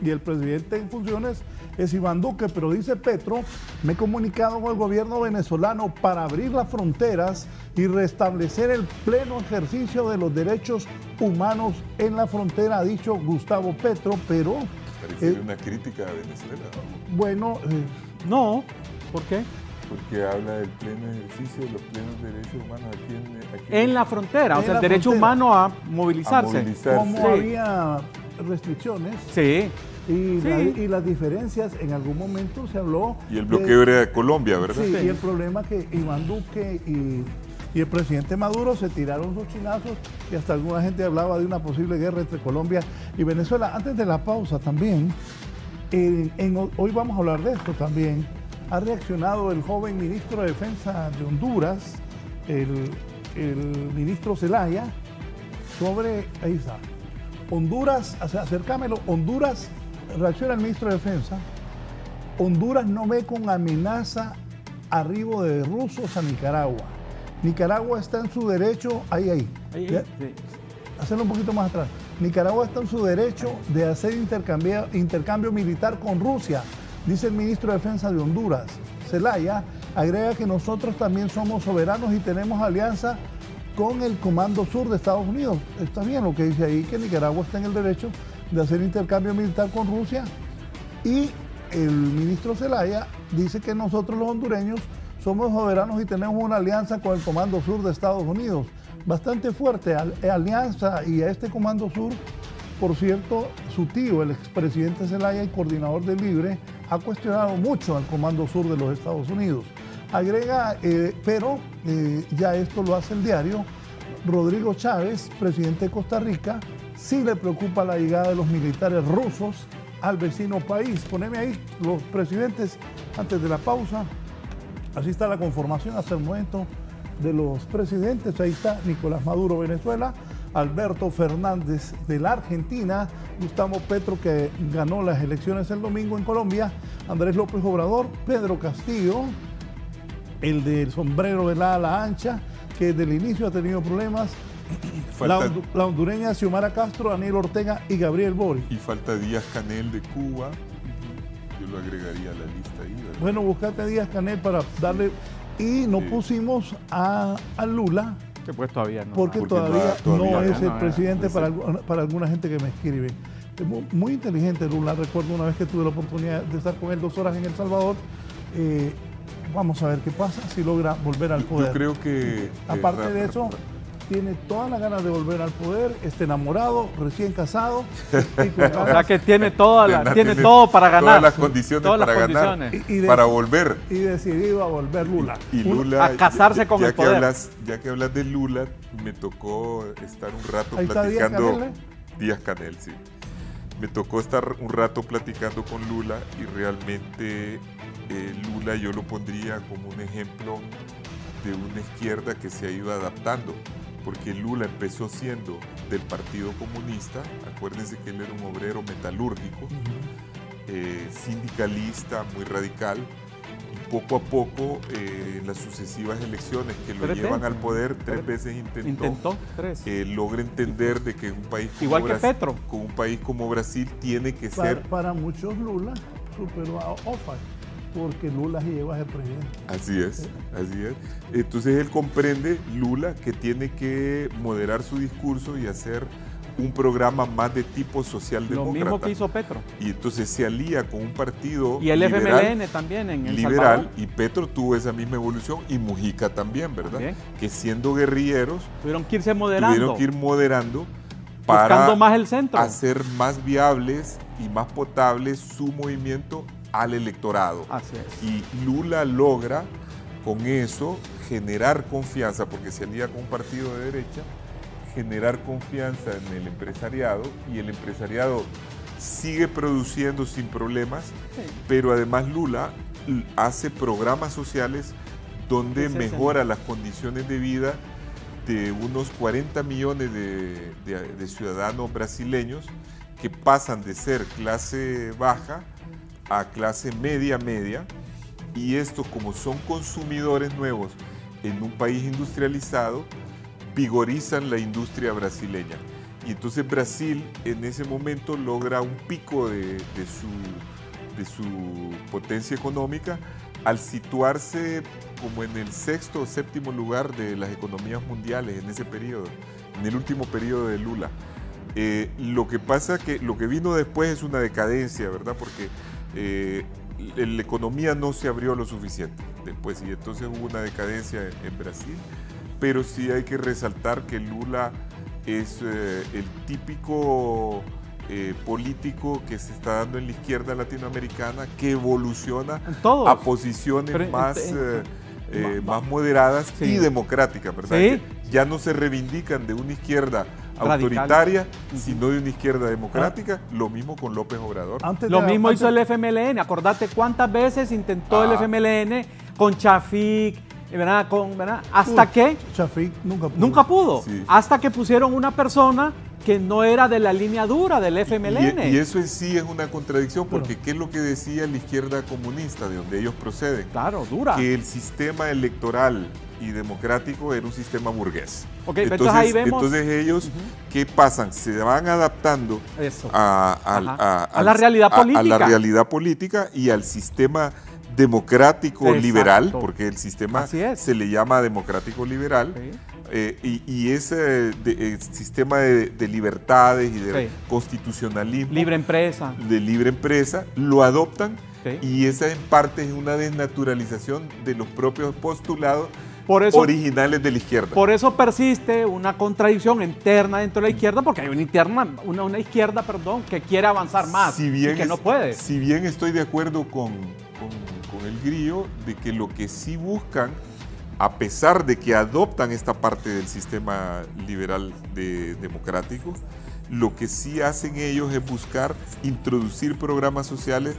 C: y el presidente en funciones es Iván Duque, pero dice Petro, me he comunicado con el gobierno venezolano para abrir las fronteras y restablecer el pleno ejercicio de los derechos humanos en la frontera, ha dicho Gustavo Petro, pero...
G: Parece una crítica a Venezuela, ¿no?
C: Bueno...
F: no, ¿por qué?
G: Porque habla del pleno ejercicio de los plenos derechos humanos aquí
F: en la frontera, o sea, el derecho humano a movilizarse.
C: Como había restricciones.
F: Sí.
C: Y las diferencias, en algún momento se habló...
G: Y el bloqueo era de Colombia, ¿verdad?
C: Sí, y el problema que Iván Duque y el presidente Maduro se tiraron sus chinazos y hasta alguna gente hablaba de una posible guerra entre Colombia y Venezuela. Antes de la pausa también, hoy vamos a hablar de esto también. Ha reaccionado el joven ministro de Defensa de Honduras, el ministro Zelaya, sobre, ahí está, Honduras, acércamelo, Honduras, reacciona el ministro de Defensa, Honduras no ve con amenaza arribo de rusos a Nicaragua. Nicaragua está en su derecho, ahí. Sí. Hacerlo un poquito más atrás. Nicaragua está en su derecho de hacer intercambio militar con Rusia. Dice el ministro de Defensa de Honduras, Zelaya, agrega que nosotros también somos soberanos y tenemos alianza con el Comando Sur de Estados Unidos. Está bien lo que dice ahí, que Nicaragua está en el derecho de hacer intercambio militar con Rusia. Y el ministro Zelaya dice que nosotros los hondureños somos soberanos y tenemos una alianza con el Comando Sur de Estados Unidos. bastante fuerte a Alianza y a este Comando Sur. Por cierto, su tío, el expresidente Zelaya y coordinador de Libre, ha cuestionado mucho al Comando Sur de los Estados Unidos. Agrega, pero ya esto lo hace el diario, Rodrigo Chávez, presidente de Costa Rica, sí le preocupa la llegada de los militares rusos al vecino país. Poneme ahí los presidentes antes de la pausa. Así está la conformación hasta el momento de los presidentes. Ahí está Nicolás Maduro, Venezuela, Alberto Fernández de la Argentina, Gustavo Petro, que ganó las elecciones el domingo en Colombia, Andrés López Obrador, Pedro Castillo, el del sombrero de la ala ancha, que desde el inicio ha tenido problemas, la hondureña Xiomara Castro, Daniel Ortega y Gabriel Boric.
G: Y falta Díaz-Canel de Cuba, yo lo agregaría a la lista ahí, ¿verdad?
C: Bueno, buscate Díaz-Canel para darle... Y no pusimos a Lula,
F: pues todavía no,
C: porque todavía no es el presidente
G: no,
C: para alguna gente que me escribe. Es muy inteligente Lula. Recuerdo una vez que tuve la oportunidad de estar con él 2 horas en El Salvador. Vamos a ver qué pasa si logra volver al poder.
G: Yo creo que...
C: Aparte de eso, tiene todas las ganas de volver al poder, está enamorado, recién casado.
F: O sea que tiene todo para ganar.
G: Todas las condiciones para ganar, para volver.
C: Y decidido a volver Lula.
G: Y Lula,
F: a casarse con el poder.
G: Ya que hablas de Lula, me tocó estar un rato
C: ahí
G: platicando.
C: Está
G: Díaz-Canel, sí. Me tocó estar un rato platicando con Lula y realmente Lula yo lo pondría como un ejemplo de una izquierda que se ha ido adaptando. Porque Lula empezó siendo del Partido Comunista, acuérdense que él era un obrero metalúrgico, sindicalista, muy radical, y poco a poco en las sucesivas elecciones que lo llevan al poder, 3 veces intentó logra entender de que un país como
F: igual que Petro,
G: con un país como Brasil tiene que ser...
C: Para muchos Lula superó a OFAC, porque Lula llegó a ser presidente.
G: Así es. Entonces él comprende, Lula, que tiene que moderar su discurso y hacer un programa más de tipo socialdemócrata. Lo
F: mismo que hizo Petro.
G: Y entonces se alía con un partido
F: y el
G: liberal,
F: FMLN también en El
G: liberal,
F: Salvador.
G: Y Petro tuvo esa misma evolución, y Mujica también, ¿verdad?
F: También.
G: Que siendo guerrilleros,
F: tuvieron que irse moderando.
G: Tuvieron que ir moderando para
F: buscando más el centro,
G: hacer más viables y más potables su movimiento al electorado.
F: Así es.
G: Y Lula logra con eso generar confianza, porque se alía con un partido de derecha, generar confianza en el empresariado, y el empresariado sigue produciendo sin problemas, sí. Pero además Lula hace programas sociales donde mejora las condiciones de vida de unos 40 millones de ciudadanos brasileños que pasan de ser clase baja a clase media, y estos, como son consumidores nuevos en un país industrializado, vigorizan la industria brasileña. Y entonces Brasil en ese momento logra un pico de su potencia económica al situarse como en el 6º o 7º lugar de las economías mundiales en ese periodo, en el último periodo de Lula. Lo que pasa que lo que vino después es una decadencia, ¿verdad? Porque la economía no se abrió lo suficiente después, y entonces hubo una decadencia en Brasil, pero sí hay que resaltar que Lula es el típico político que se está dando en la izquierda latinoamericana, que evoluciona a posiciones más moderadas, sí. Y democráticas, ¿verdad?
F: Sí.
G: Que ya no se reivindican de una izquierda autoritaria, sino de una izquierda democrática. Lo mismo con López Obrador.
F: Lo mismo hizo el FMLN. Acordate cuántas veces intentó el FMLN con Chafik, ¿verdad? Hasta que
C: Chafik
F: nunca pudo.
G: Sí.
F: Hasta que pusieron una persona que no era de la línea dura del FMLN.
G: Y eso en sí es una contradicción, porque ¿qué es lo que decía la izquierda comunista, de donde ellos proceden?
F: Claro, dura.
G: Que el sistema electoral y democrático era un sistema burgués.
F: Okay, entonces ahí vemos.
G: Entonces ellos, ¿qué pasan? Se van adaptando
F: a la realidad política.
G: A la realidad política y al sistema democrático liberal, porque el sistema se le llama democrático liberal. Sí. Y ese sistema de libertades y de constitucionalismo,
F: libre empresa,
G: lo adoptan, y esa en parte es una desnaturalización de los propios postulados originales de la izquierda.
F: Por eso persiste una contradicción interna dentro de la izquierda, porque hay una izquierda que quiere avanzar más y que no puede.
G: Si bien estoy de acuerdo con el Grillo de que lo que sí buscan, a pesar de que adoptan esta parte del sistema liberal democrático, lo que sí hacen ellos es buscar introducir programas sociales,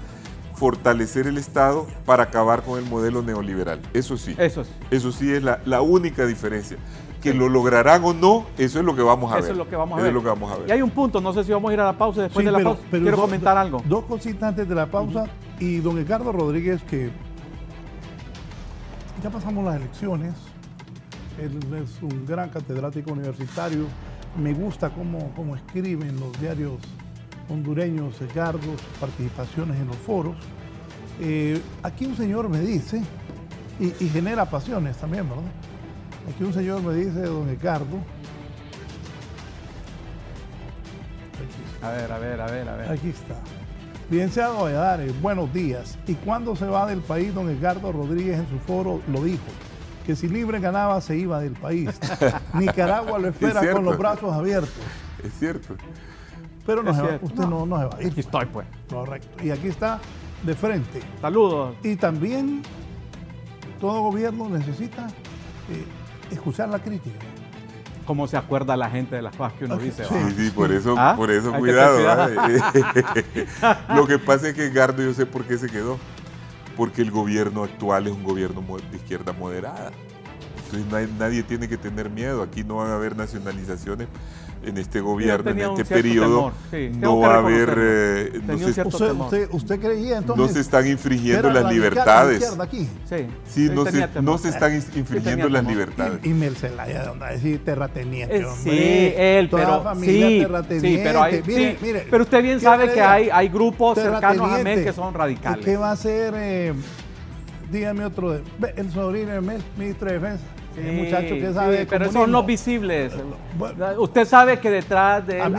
G: fortalecer el Estado para acabar con el modelo neoliberal. Eso sí. Eso sí es la única diferencia. Que lo lograrán o no, eso es lo que vamos a ver.
F: Eso es lo que vamos a ver.
G: ver.
F: Y hay un punto, no sé si vamos a ir a la pausa después de la pausa. Quiero comentar algo.
C: Dos cositas antes de la pausa. Y don Edgardo Rodríguez, que ya pasamos las elecciones, él es un gran catedrático universitario, me gusta cómo escriben los diarios hondureños, Edgardo, sus participaciones en los foros. Aquí un señor me dice, y genera pasiones también, ¿verdad? Aquí un señor me dice, don Edgardo.
F: A ver.
C: Aquí está. Licenciado Valladares, buenos días. ¿Y cuándo se va del país? Don Edgardo Rodríguez en su foro lo dijo, que si Libre ganaba se iba del país. Nicaragua lo espera con los brazos abiertos.
G: Es cierto.
C: Pero usted no se va.
F: Aquí estoy, pues.
C: Correcto. Y aquí está de frente.
F: Saludos.
C: Y también todo gobierno necesita escuchar la crítica.
F: ¿Cómo se acuerda la gente de las cosas que uno dice?
G: Sí, por eso cuidado. Lo que pasa es que Edgardo, yo sé por qué se quedó. Porque el gobierno actual es un gobierno de izquierda moderada. Entonces nadie tiene que tener miedo. Aquí no van a haber nacionalizaciones en este gobierno, en este periodo. No va a haber...
C: ¿Usted creía entonces?
G: No se están infringiendo las libertades.
C: Aquí?
G: Sí, no se están infringiendo las libertades.
C: Y Mel Zelaya, de donde decir terrateniente, hombre.
F: Sí, él, pero pero usted bien sabe que hay grupos cercanos a Mel que son radicales.
C: ¿Qué va a hacer? Dígame otro, el sobrino de Mel, ministro de Defensa. El muchacho que sabe de
F: pero son los visibles. Usted sabe que detrás de él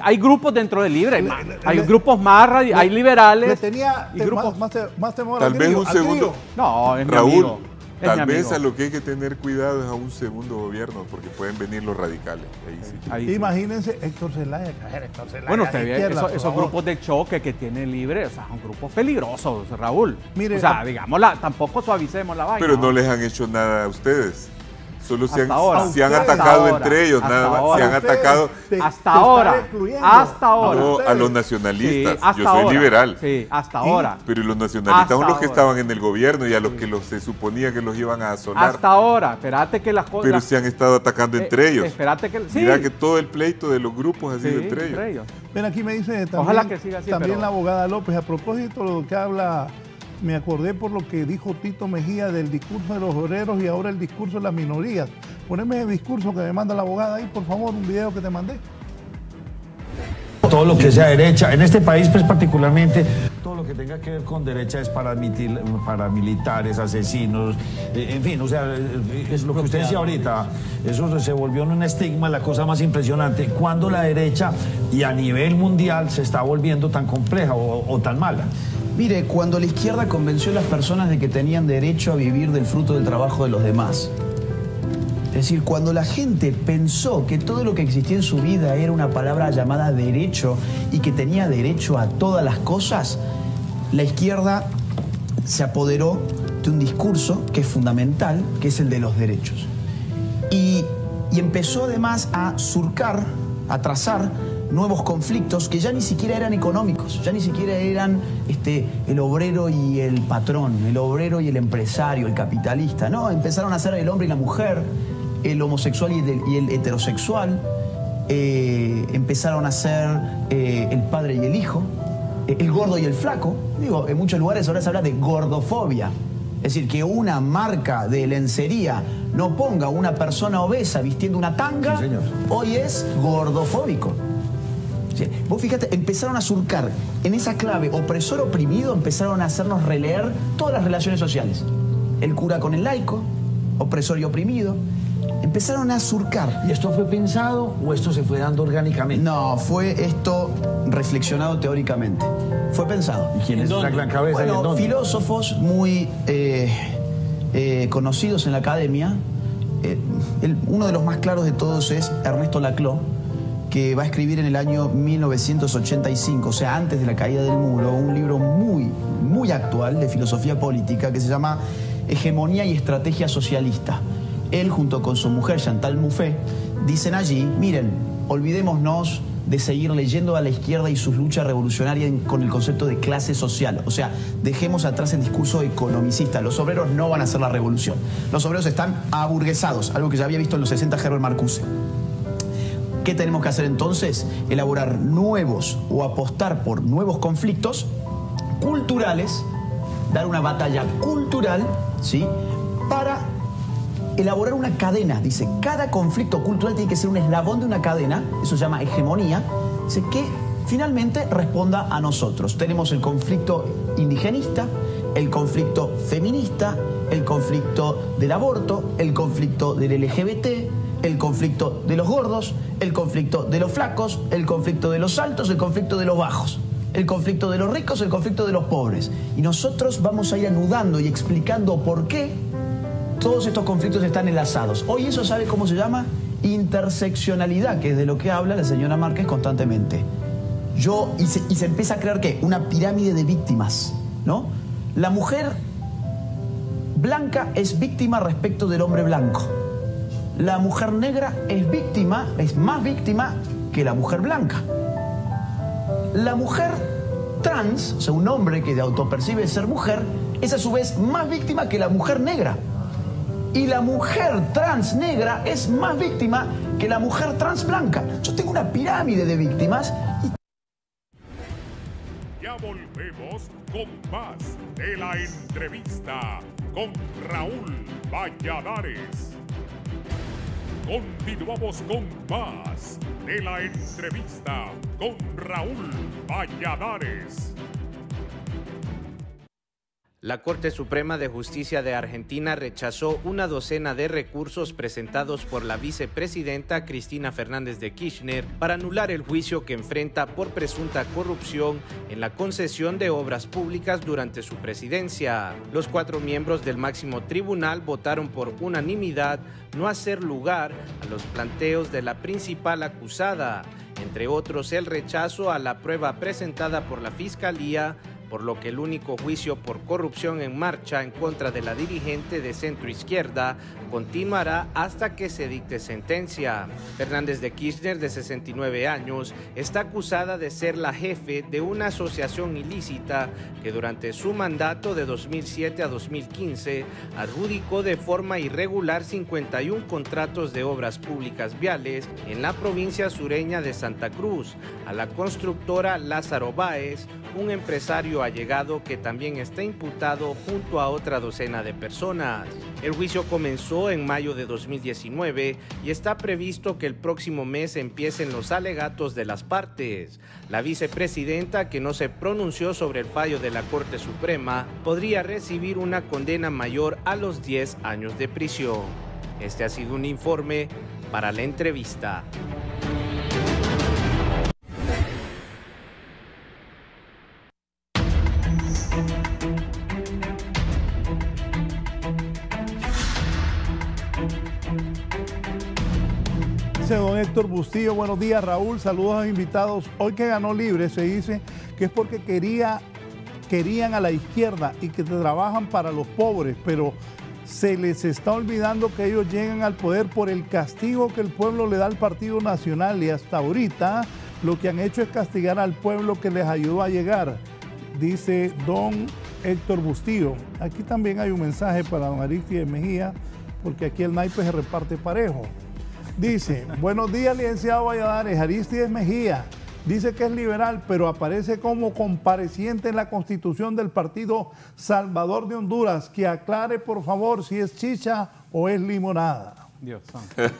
F: hay grupos dentro de Libre. Hay grupos más hay liberales.
C: Le tenía grupos más temor
G: tal vez un segundo.
F: No, es
G: Raúl,
F: mi amigo.
G: Tal vez a lo que hay que tener cuidado es a un segundo gobierno, porque pueden venir los radicales. Ahí sí.
C: Imagínense Héctor Zelaya.
F: Bueno, usted ve esos grupos de choque que tiene Libre, o sea, son grupos peligrosos, Raúl. Mire, o sea, digámosla, tampoco suavicemos la vaina.
G: Pero no les han hecho nada a ustedes. Solo se han atacado entre ellos, nada más. Se han atacado.
F: Hasta ahora.
G: No, a los nacionalistas. Yo soy liberal.
F: Sí, hasta ahora.
G: Pero los nacionalistas son los que estaban en el gobierno y a los que se suponía que los iban a asolar.
F: Hasta ahora. Espérate que las cosas.
G: Pero se han estado atacando entre ellos.
F: Espérate que.
G: Mira que todo el pleito de los grupos ha sido entre ellos.
C: Ven, aquí me dice también,
F: ojalá que siga así,
C: también la abogada López, a propósito de lo que habla. Me acordé por lo que dijo Tito Mejía del discurso de los obreros y ahora el discurso de las minorías. Poneme el discurso que me manda la abogada ahí, por favor, un video que te mandé.
H: Todo lo que sea derecha, en este país pues particularmente, todo lo que tenga que ver con derecha es paramilitares, asesinos, en fin, o sea, es lo que usted decía ahorita, eso se volvió en un estigma, la cosa más impresionante, cuando la derecha y a nivel mundial se está volviendo tan compleja o tan mala.
I: Mire, cuando la izquierda convenció a las personas de que tenían derecho a vivir del fruto del trabajo de los demás, es decir, cuando la gente pensó que todo lo que existía en su vida era una palabra llamada derecho y que tenía derecho a todas las cosas, la izquierda se apoderó de un discurso que es fundamental, que es el de los derechos. Y empezó además a surcar, a trazar nuevos conflictos que ya ni siquiera eran económicos, ya ni siquiera eran el obrero y el patrón, el obrero y el empresario, el capitalista, no, empezaron a ser el hombre y la mujer, el homosexual y el heterosexual, empezaron a ser el padre y el hijo, el gordo y el flaco. Digo, en muchos lugares ahora se habla de gordofobia, es decir, que una marca de lencería no ponga a una persona obesa vistiendo una tanga, sí, hoy es gordofóbico. Sí, vos fíjate, empezaron a surcar en esa clave opresor-oprimido, empezaron a hacernos releer todas las relaciones sociales. El cura con el laico, opresor y oprimido, empezaron a surcar.
H: ¿Y esto fue pensado o esto se fue dando orgánicamente?
I: No, fue esto reflexionado teóricamente. Fue pensado.
H: ¿Y quién es la gran cabeza?
I: Bueno, filósofos muy conocidos en la academia. Uno de los más claros de todos es Ernesto Laclau, que va a escribir en el año 1985, o sea, antes de la caída del muro, un libro muy actual de filosofía política que se llama Hegemonía y Estrategia Socialista. Él, junto con su mujer Chantal Mouffe, dicen allí, miren, olvidémonos de seguir leyendo a la izquierda y sus luchas revolucionarias con el concepto de clase social. O sea, dejemos atrás el discurso economicista. Los obreros no van a hacer la revolución. Los obreros están aburguesados, algo que ya había visto en los 60 Herbert Marcuse. ¿Qué tenemos que hacer entonces? Elaborar nuevos o apostar por nuevos conflictos culturales, dar una batalla cultural, ¿sí?, para elaborar una cadena. Dice, cada conflicto cultural tiene que ser un eslabón de una cadena, eso se llama hegemonía, dice, que finalmente responda a nosotros. Tenemos el conflicto indigenista, el conflicto feminista, el conflicto del aborto, el conflicto del LGBT, el conflicto de los gordos, el conflicto de los flacos, el conflicto de los altos, el conflicto de los bajos, el conflicto de los ricos, el conflicto de los pobres. Y nosotros vamos a ir anudando y explicando por qué todos estos conflictos están enlazados. Hoy eso, ¿sabe cómo se llama? Interseccionalidad, que es de lo que habla la señora Márquez constantemente. Y se empieza a crear, ¿qué? Una pirámide de víctimas, ¿no? La mujer blanca es víctima respecto del hombre blanco. La mujer negra es más víctima que la mujer blanca. La mujer trans, o sea, un hombre que autopercibe ser mujer, es a su vez más víctima que la mujer negra. Y la mujer trans negra es más víctima que la mujer trans blanca. Yo tengo una pirámide de víctimas.
A: Ya volvemos con más de la entrevista con Raúl Valladares. Continuamos con más de la entrevista con Raúl Valladares.
J: La Corte Suprema de Justicia de Argentina rechazó una docena de recursos presentados por la vicepresidenta Cristina Fernández de Kirchner para anular el juicio que enfrenta por presunta corrupción en la concesión de obras públicas durante su presidencia. Los 4 miembros del máximo tribunal votaron por unanimidad no hacer lugar a los planteos de la principal acusada, entre otros el rechazo a la prueba presentada por la Fiscalía, por lo que el único juicio por corrupción en marcha en contra de la dirigente de centroizquierda continuará hasta que se dicte sentencia. Fernández de Kirchner, de 69 años, está acusada de ser la jefe de una asociación ilícita que durante su mandato de 2007 a 2015 adjudicó de forma irregular 51 contratos de obras públicas viales en la provincia sureña de Santa Cruz a la constructora Lázaro Báez, un empresario allegado que también está imputado junto a otra docena de personas. El juicio comenzó en mayo de 2019 y está previsto que el próximo mes empiecen los alegatos de las partes. La vicepresidenta, que no se pronunció sobre el fallo de la Corte Suprema, podría recibir una condena mayor a los 10 años de prisión. Este ha sido un informe para la entrevista.
C: Don Héctor Bustillo, buenos días Raúl, saludos a los invitados. Hoy que ganó Libre se dice que es porque querían a la izquierda y que trabajan para los pobres, pero se les está olvidando que ellos llegan al poder por el castigo que el pueblo le da al Partido Nacional, y hasta ahorita lo que han hecho es castigar al pueblo que les ayudó a llegar, dice don Héctor Bustillo. Aquí también hay un mensaje para don Aristides Mejía, porque aquí el naipe se reparte parejo. Dice, buenos días, licenciado Valladares. Aristides Mejía dice que es liberal, pero aparece como compareciente en la Constitución del Partido Salvador de Honduras. Que aclare, por favor, si es chicha o es limonada.
F: Dios santo.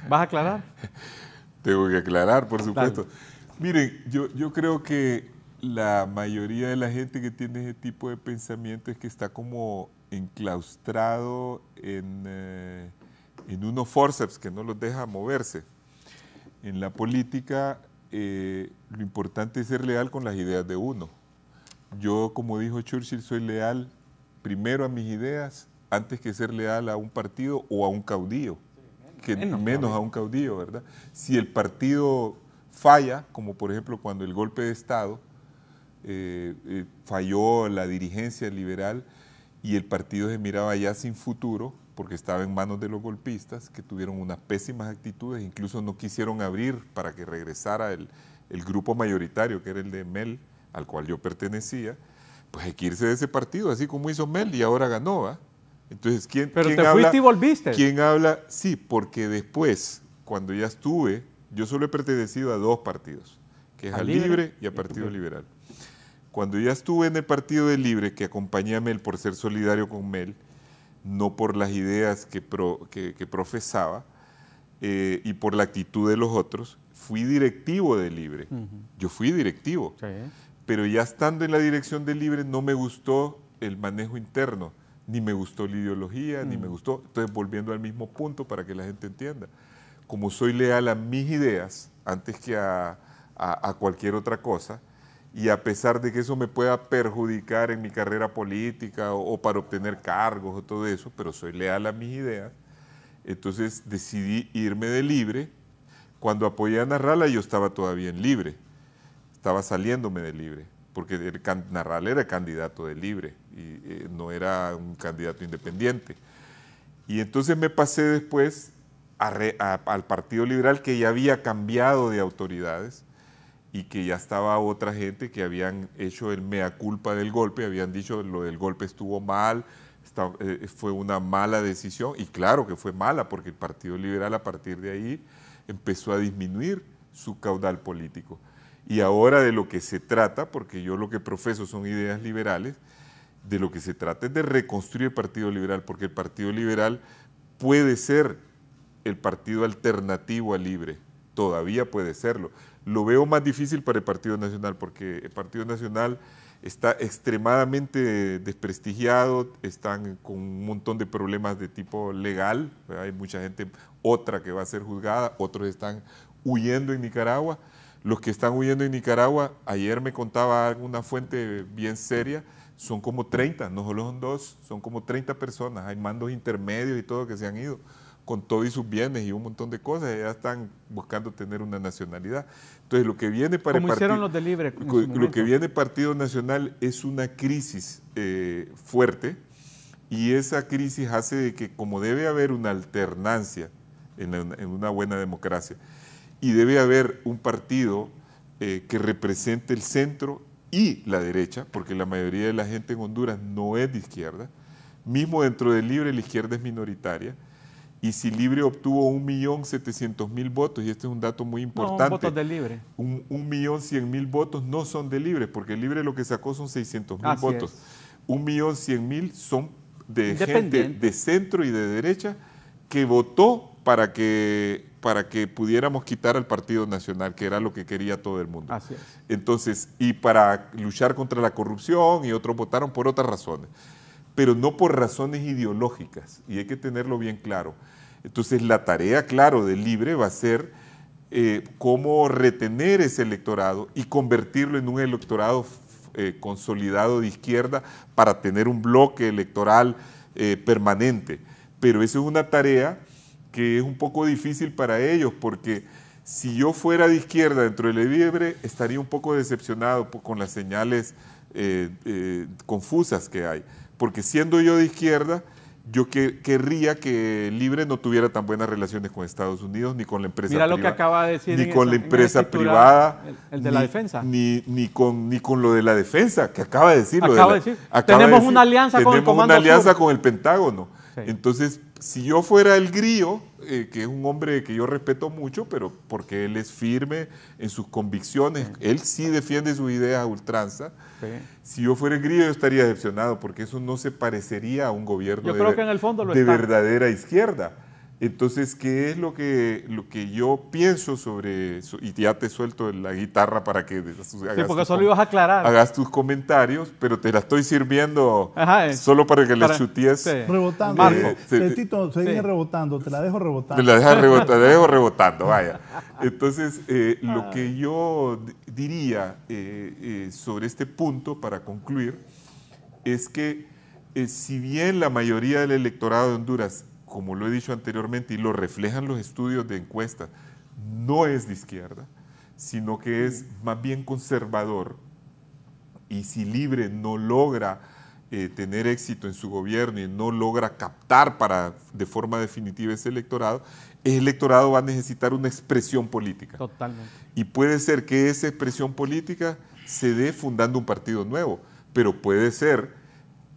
F: ¿Vas a aclarar?
G: Tengo que aclarar, por supuesto.
F: Dale.
G: Miren, yo creo que la mayoría de la gente que tiene ese tipo de pensamiento es que está como enclaustrado en unos forceps que no los deja moverse. En la política, lo importante es ser leal con las ideas de uno. Yo, como dijo Churchill, soy leal primero a mis ideas antes que ser leal a un partido o a un caudillo, que menos a un caudillo, ¿verdad? Si el partido falla, como por ejemplo cuando el golpe de Estado, falló la dirigencia liberal y el partido se miraba ya sin futuro porque estaba en manos de los golpistas que tuvieron unas pésimas actitudes, incluso no quisieron abrir para que regresara el grupo mayoritario que era el de Mel, al cual yo pertenecía, pues hay que irse de ese partido, así como hizo Mel y ahora ganó, ¿va? Entonces,
F: Pero te fuiste y volviste.
G: ¿Quién habla? Sí, porque después, cuando ya estuve, yo solo he pertenecido a 2 partidos, que es al Libre y a Partido Liberal. Cuando ya estuve en el Partido del Libre, que acompañé a Mel por ser solidario con Mel, no por las ideas que profesaba y por la actitud de los otros, fui directivo del Libre. Yo fui directivo, pero ya estando en la dirección del Libre no me gustó el manejo interno, ni me gustó la ideología, ni me gustó. Entonces, volviendo al mismo punto para que la gente entienda, como soy leal a mis ideas antes que a cualquier otra cosa, y a pesar de que eso me pueda perjudicar en mi carrera política o para obtener cargos o todo eso, pero soy leal a mis ideas, entonces decidí irme de Libre. Cuando apoyé a Narrala yo estaba todavía en Libre, estaba saliéndome de Libre, porque Narrala era candidato de Libre y no era un candidato independiente. Y entonces me pasé después al Partido Liberal, que ya había cambiado de autoridades y que ya estaba otra gente que habían hecho el mea culpa del golpe, habían dicho lo del golpe estuvo mal, fue una mala decisión, y claro que fue mala, porque el Partido Liberal a partir de ahí empezó a disminuir su caudal político. Y ahora de lo que se trata, porque yo lo que profeso son ideas liberales, de lo que se trata es de reconstruir el Partido Liberal, porque el Partido Liberal puede ser el partido alternativo al Libre, todavía puede serlo. Lo veo más difícil para el Partido Nacional, porque el Partido Nacional está extremadamente desprestigiado, están con un montón de problemas de tipo legal, hay mucha gente, otra que va a ser juzgada, otros están huyendo en Nicaragua. Los que están huyendo en Nicaragua, ayer me contaba una fuente bien seria, son como 30, no solo son 2, son como 30 personas, hay mandos intermedios y todo que se han ido, con todo y sus bienes y un montón de cosas, ya están buscando tener una nacionalidad. Entonces, lo que viene para el partido,
F: hicieron los de Libre
G: lo que viene Partido Nacional es una crisis fuerte, y esa crisis hace de que, como debe haber una alternancia en una buena democracia, y debe haber un partido que represente el centro y la derecha, porque la mayoría de la gente en Honduras no es de izquierda, mismo dentro del Libre la izquierda es minoritaria. Y si Libre obtuvo 1.700.000 votos, y este es un dato muy importante.
F: No, votos de Libre.
G: 1.100.000 votos no son de Libre, porque Libre lo que sacó son 600.000 votos. 1.100.000 son de gente de centro y de derecha que votó para que pudiéramos quitar al Partido Nacional, que era lo que quería todo el mundo.
F: Así es.
G: Entonces, y para luchar contra la corrupción, y otros votaron por otras razones, pero no por razones ideológicas, y hay que tenerlo bien claro. Entonces, la tarea, claro, del Libre va a ser cómo retener ese electorado y convertirlo en un electorado consolidado de izquierda para tener un bloque electoral permanente. Pero eso es una tarea que es un poco difícil para ellos, porque si yo fuera de izquierda dentro del Libre, estaría un poco decepcionado con las señales confusas que hay. Porque siendo yo de izquierda, yo querría que Libre no tuviera tan buenas relaciones con Estados Unidos, ni con la empresa privada.
F: Mira lo que acaba de decir.
G: Ni con la empresa privada.
F: El de la defensa.
G: Ni con lo de la defensa, que acaba de decir.
F: Tenemos una alianza con el Comando Sur.
G: Tenemos una alianza con el Pentágono. Sí. Entonces, si yo fuera el Grillo, que es un hombre que yo respeto mucho, pero porque él es firme en sus convicciones, él sí defiende sus ideas a ultranza. Sí. Si yo fuera el Grillo, yo estaría decepcionado, porque eso no se parecería a un gobierno de verdadera izquierda. Entonces, ¿qué es lo que yo pienso sobre eso? Y ya te suelto la guitarra para que hagas tus comentarios, pero te la estoy sirviendo solo para que la chuties.
C: Sí. Rebotando. Tito, seguir rebotando, te la dejo rebotando.
G: Te la dejo rebotando, vaya. Entonces, lo que yo diría sobre este punto, para concluir, es que si bien la mayoría del electorado de Honduras, como lo he dicho anteriormente y lo reflejan los estudios de encuesta, no es de izquierda, sino que es más bien conservador, y si Libre no logra tener éxito en su gobierno y no logra captar de forma definitiva ese electorado va a necesitar una expresión política.
F: Totalmente.
G: Y puede ser que esa expresión política se dé fundando un partido nuevo, pero puede ser,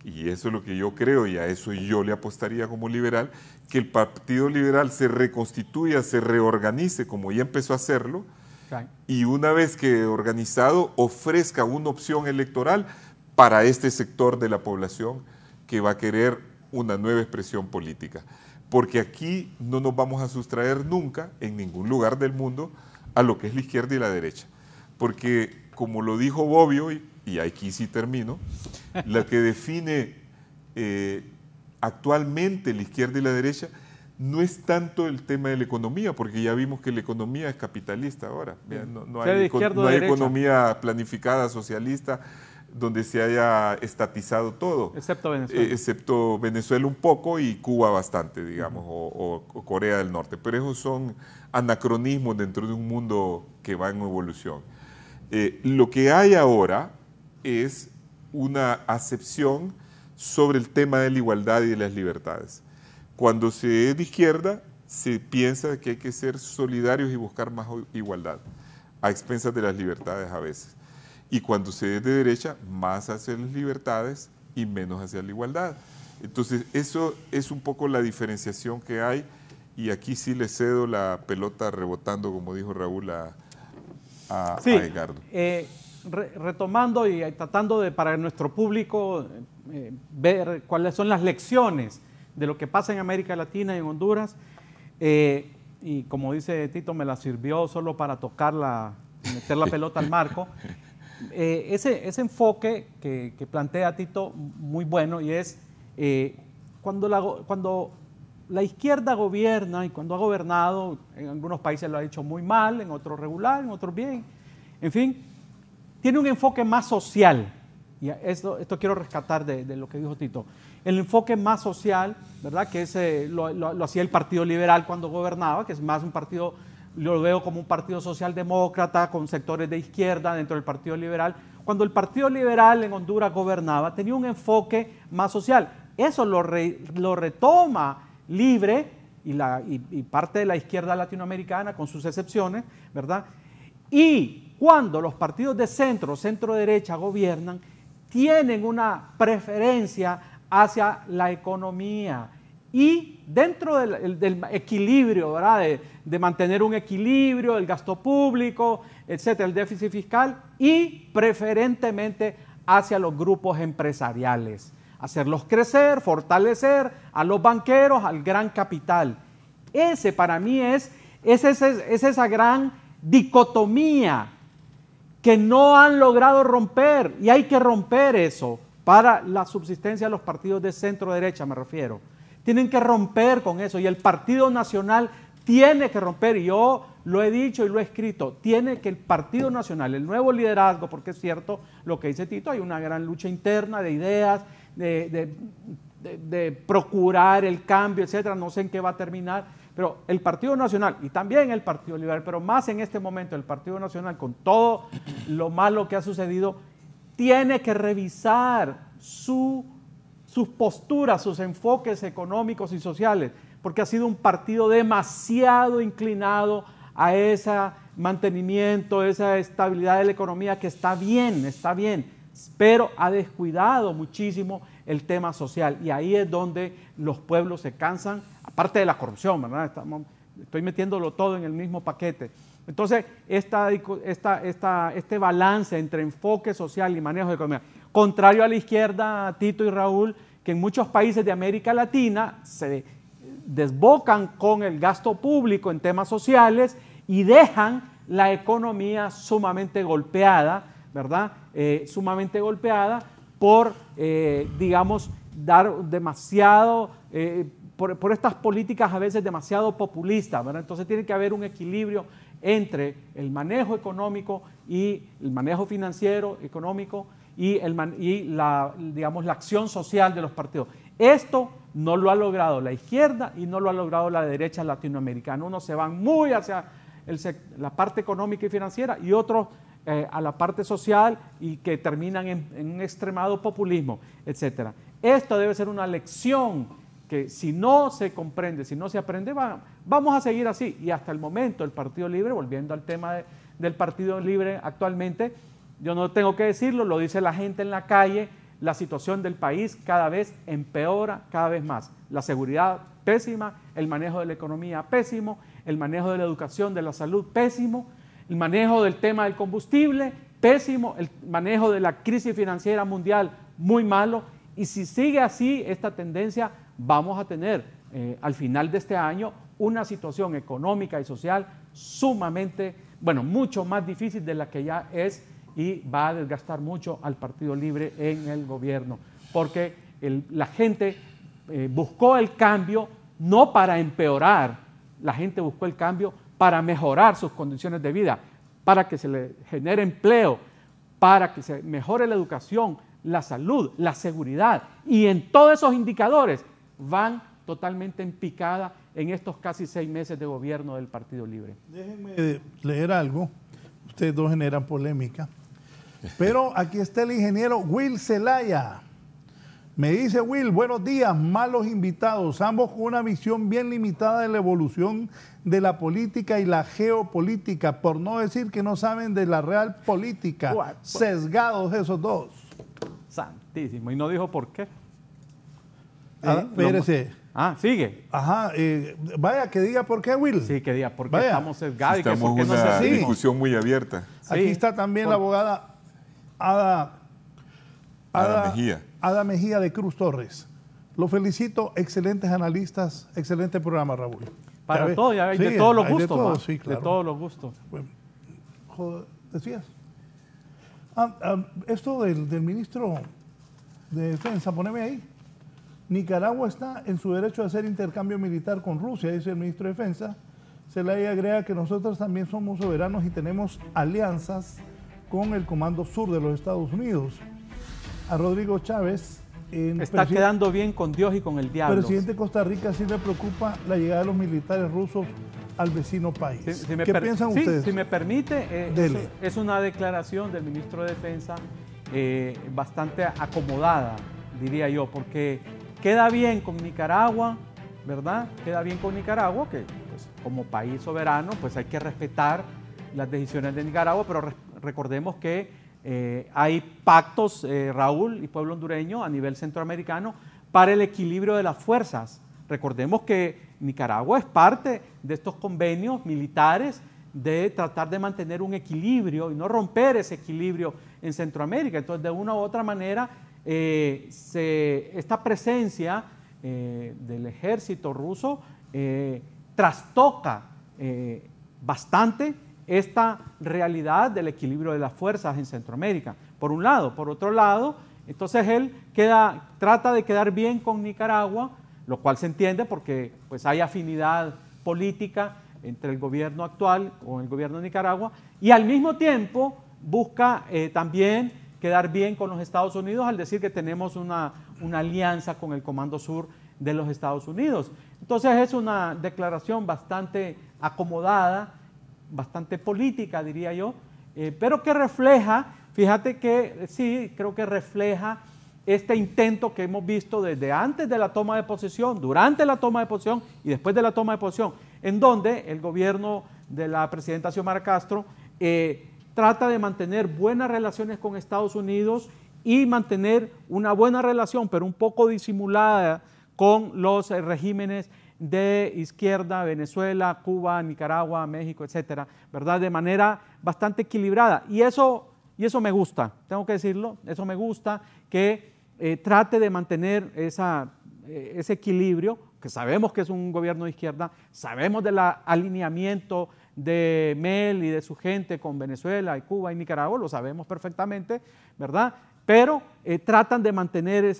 G: y eso es lo que yo creo y a eso yo le apostaría como liberal, que el Partido Liberal se reconstituya, se reorganice como ya empezó a hacerlo, y una vez que organizado ofrezca una opción electoral para este sector de la población que va a querer una nueva expresión política. Porque aquí no nos vamos a sustraer nunca, en ningún lugar del mundo, a lo que es la izquierda y la derecha. Porque, como lo dijo Bobbio, y aquí sí termino, la que define actualmente la izquierda y la derecha no es tanto el tema de la economía, porque ya vimos que la economía es capitalista ahora. No hay economía planificada, socialista, donde se haya estatizado todo.
F: Excepto Venezuela.
G: Excepto Venezuela un poco y Cuba bastante, digamos, o Corea del Norte. Pero esos son anacronismos dentro de un mundo que va en evolución. Lo que hay ahora es una acepción sobre el tema de la igualdad y de las libertades. Cuando se es de izquierda, se piensa que hay que ser solidarios y buscar más igualdad, a expensas de las libertades a veces. Y cuando se es de derecha, más hacia las libertades y menos hacia la igualdad. Entonces, eso es un poco la diferenciación que hay, y aquí sí le cedo la pelota rebotando, como dijo Raúl, a Edgardo.
F: Retomando y tratando de, para nuestro público, ver cuáles son las lecciones de lo que pasa en América Latina y en Honduras, y como dice Tito, me la sirvió solo para tocarla, meter la pelota al marco. Ese enfoque que plantea Tito, muy bueno, y es cuando la izquierda gobierna, y cuando ha gobernado, en algunos países lo ha hecho muy mal, en otros regular, en otros bien, en fin, tiene un enfoque más social, y esto quiero rescatar de lo que dijo Tito. El enfoque más social, ¿verdad?, que lo hacía el Partido Liberal cuando gobernaba, que es más un partido, lo veo como un partido socialdemócrata con sectores de izquierda dentro del Partido Liberal. Cuando el Partido Liberal en Honduras gobernaba, tenía un enfoque más social. Eso lo retoma Libre y parte de la izquierda latinoamericana, con sus excepciones, ¿verdad? Y cuando los partidos de centro-derecha gobiernan, tienen una preferencia hacia la economía y dentro del equilibrio, ¿verdad?, de mantener un equilibrio, el gasto público, etcétera, el déficit fiscal, y preferentemente hacia los grupos empresariales, hacerlos crecer, fortalecer a los banqueros, al gran capital. Ese para mí es esa gran dicotomía que no han logrado romper, y hay que romper eso para la subsistencia de los partidos de centro-derecha, me refiero. Tienen que romper con eso, y el Partido Nacional tiene que romper, y yo lo he dicho y lo he escrito, tiene que el Partido Nacional, el nuevo liderazgo, porque es cierto lo que dice Tito, hay una gran lucha interna de ideas, de procurar el cambio, etcétera, no sé en qué va a terminar, pero el Partido Nacional y también el Partido Liberal, pero más en este momento el Partido Nacional, con todo lo malo que ha sucedido, tiene que revisar sus posturas, sus enfoques económicos y sociales, porque ha sido un partido demasiado inclinado a ese mantenimiento, esa estabilidad de la economía, que está bien, pero ha descuidado muchísimo el tema social, y ahí es donde los pueblos se cansan, aparte de la corrupción, ¿verdad? Estoy metiéndolo todo en el mismo paquete. Entonces, este balance entre enfoque social y manejo de economía, contrario a la izquierda, Tito y Raúl, que en muchos países de América Latina se desbocan con el gasto público en temas sociales y dejan la economía sumamente golpeada, ¿verdad? Sumamente golpeada por, digamos, dar demasiado, por estas políticas a veces demasiado populistas, ¿verdad? Entonces tiene que haber un equilibrio entre el manejo económico y el manejo financiero, económico, y, digamos, la acción social de los partidos. Esto no lo ha logrado la izquierda y no lo ha logrado la derecha latinoamericana. Unos se van muy hacia la parte económica y financiera y otros a la parte social y que terminan en un extremado populismo, etc. Esto debe ser una lección que si no se comprende, si no se aprende, vamos a seguir así. Y hasta el momento el Partido Libre, volviendo al tema del Partido Libre actualmente, yo no tengo que decirlo, lo dice la gente en la calle, la situación del país cada vez empeora, cada vez más. La seguridad pésima, el manejo de la economía pésimo, el manejo de la educación, de la salud pésimo, el manejo del tema del combustible pésimo, el manejo de la crisis financiera mundial muy malo. Y si sigue así esta tendencia, vamos a tener al final de este año una situación económica y social sumamente, mucho más difícil de la que ya es, y va a desgastar mucho al Partido Libre en el gobierno, porque la gente buscó el cambio no para empeorar, la gente buscó el cambio para mejorar sus condiciones de vida, para que se le genere empleo, para que se mejore la educación, la salud, la seguridad, y en todos esos indicadores van totalmente en picada en estos casi 6 meses de gobierno del Partido Libre.
C: Déjenme leer algo, ustedes dos generan polémica, pero aquí está el ingeniero Will Zelaya. Me dice Will, buenos días, malos invitados, ambos con una visión bien limitada de la evolución de la política y la geopolítica, por no decir que no saben de la real política, sesgados esos dos.
F: Santísimo, y no dijo por qué.
C: Espérese.
F: Sigue.
C: Ajá, vaya, que diga por qué, Will.
F: Sí, que diga por qué estamos sesgados.
G: Estamos en una discusión muy abierta.
C: Sí. Aquí está también la abogada Ada Mejía de Cruz Torres. Lo felicito, excelentes analistas, excelente programa, Raúl.
F: Para todo, ya hay de todos los gustos.
C: De todo, sí, claro.
F: De todos los gustos.
C: Bueno, decías. Esto del ministro de Defensa, poneme ahí. Nicaragua está en su derecho a hacer intercambio militar con Rusia, dice el ministro de Defensa. Zelaya agrega que nosotros también somos soberanos y tenemos alianzas con el Comando Sur de los Estados Unidos. A Rodrigo Chávez.
F: Está quedando bien con Dios y con el diablo.
C: Presidente de Costa Rica, sí le preocupa la llegada de los militares rusos al vecino país. ¿Qué piensan ustedes?
F: Si me permite, es una declaración del ministro de Defensa bastante acomodada, diría yo, porque queda bien con Nicaragua, ¿verdad? Queda bien con Nicaragua, que pues, como país soberano pues hay que respetar las decisiones de Nicaragua, pero recordemos que hay pactos, Raúl y pueblo hondureño a nivel centroamericano para el equilibrio de las fuerzas. Recordemos que Nicaragua es parte de estos convenios militares de tratar de mantener un equilibrio y no romper ese equilibrio en Centroamérica. Entonces, de una u otra manera, esta presencia del ejército ruso trastoca bastante esta realidad del equilibrio de las fuerzas en Centroamérica, por un lado. Por otro lado, entonces él trata de quedar bien con Nicaragua, lo cual se entiende porque pues, hay afinidad política entre el gobierno actual con el gobierno de Nicaragua, y al mismo tiempo busca también quedar bien con los Estados Unidos al decir que tenemos una alianza con el Comando Sur de los Estados Unidos. Entonces es una declaración bastante acomodada, bastante política, diría yo, pero que refleja, fíjate que sí, creo que refleja este intento que hemos visto desde antes de la toma de posesión, durante la toma de posesión y después de la toma de posesión, en donde el gobierno de la presidenta Xiomara Castro trata de mantener buenas relaciones con Estados Unidos y mantener una buena relación, pero un poco disimulada, con los regímenes de izquierda, Venezuela, Cuba, Nicaragua, México, etcétera, ¿verdad? De manera bastante equilibrada. Y eso me gusta, tengo que decirlo, eso me gusta, que trate de mantener ese equilibrio, que sabemos que es un gobierno de izquierda, sabemos del alineamiento de Mel y de su gente con Venezuela y Cuba y Nicaragua, lo sabemos perfectamente, ¿verdad? Pero tratan de mantener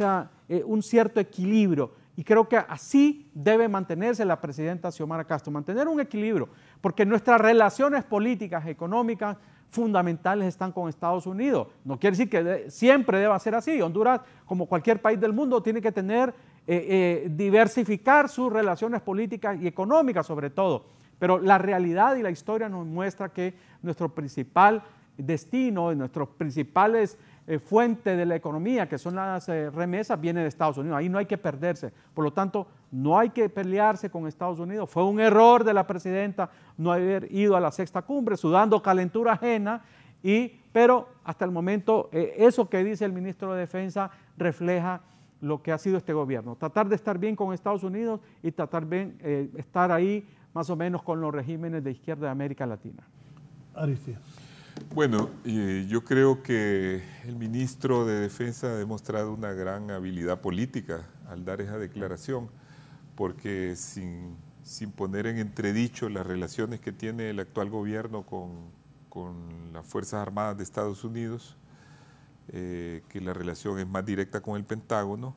F: un cierto equilibrio. Y creo que así debe mantenerse la presidenta Xiomara Castro, mantener un equilibrio, porque nuestras relaciones políticas, económicas, fundamentales están con Estados Unidos. No quiere decir que siempre deba ser así. Honduras, como cualquier país del mundo, tiene que tener, diversificar sus relaciones políticas y económicas sobre todo. Pero la realidad y la historia nos muestra que nuestro principal destino y nuestros principales fuentes de la economía, que son las remesas, viene de Estados Unidos. Ahí no hay que perderse. Por lo tanto, no hay que pelearse con Estados Unidos. Fue un error de la presidenta no haber ido a la sexta cumbre, sudando calentura ajena, pero hasta el momento eso que dice el ministro de Defensa refleja lo que ha sido este gobierno. Tratar de estar bien con Estados Unidos y tratar de estar ahí más o menos con los regímenes de izquierda de América Latina.
C: Aristides.
G: Bueno, yo creo que el ministro de Defensa ha demostrado una gran habilidad política al dar esa declaración, porque sin poner en entredicho las relaciones que tiene el actual gobierno con las Fuerzas Armadas de Estados Unidos, que la relación es más directa con el Pentágono,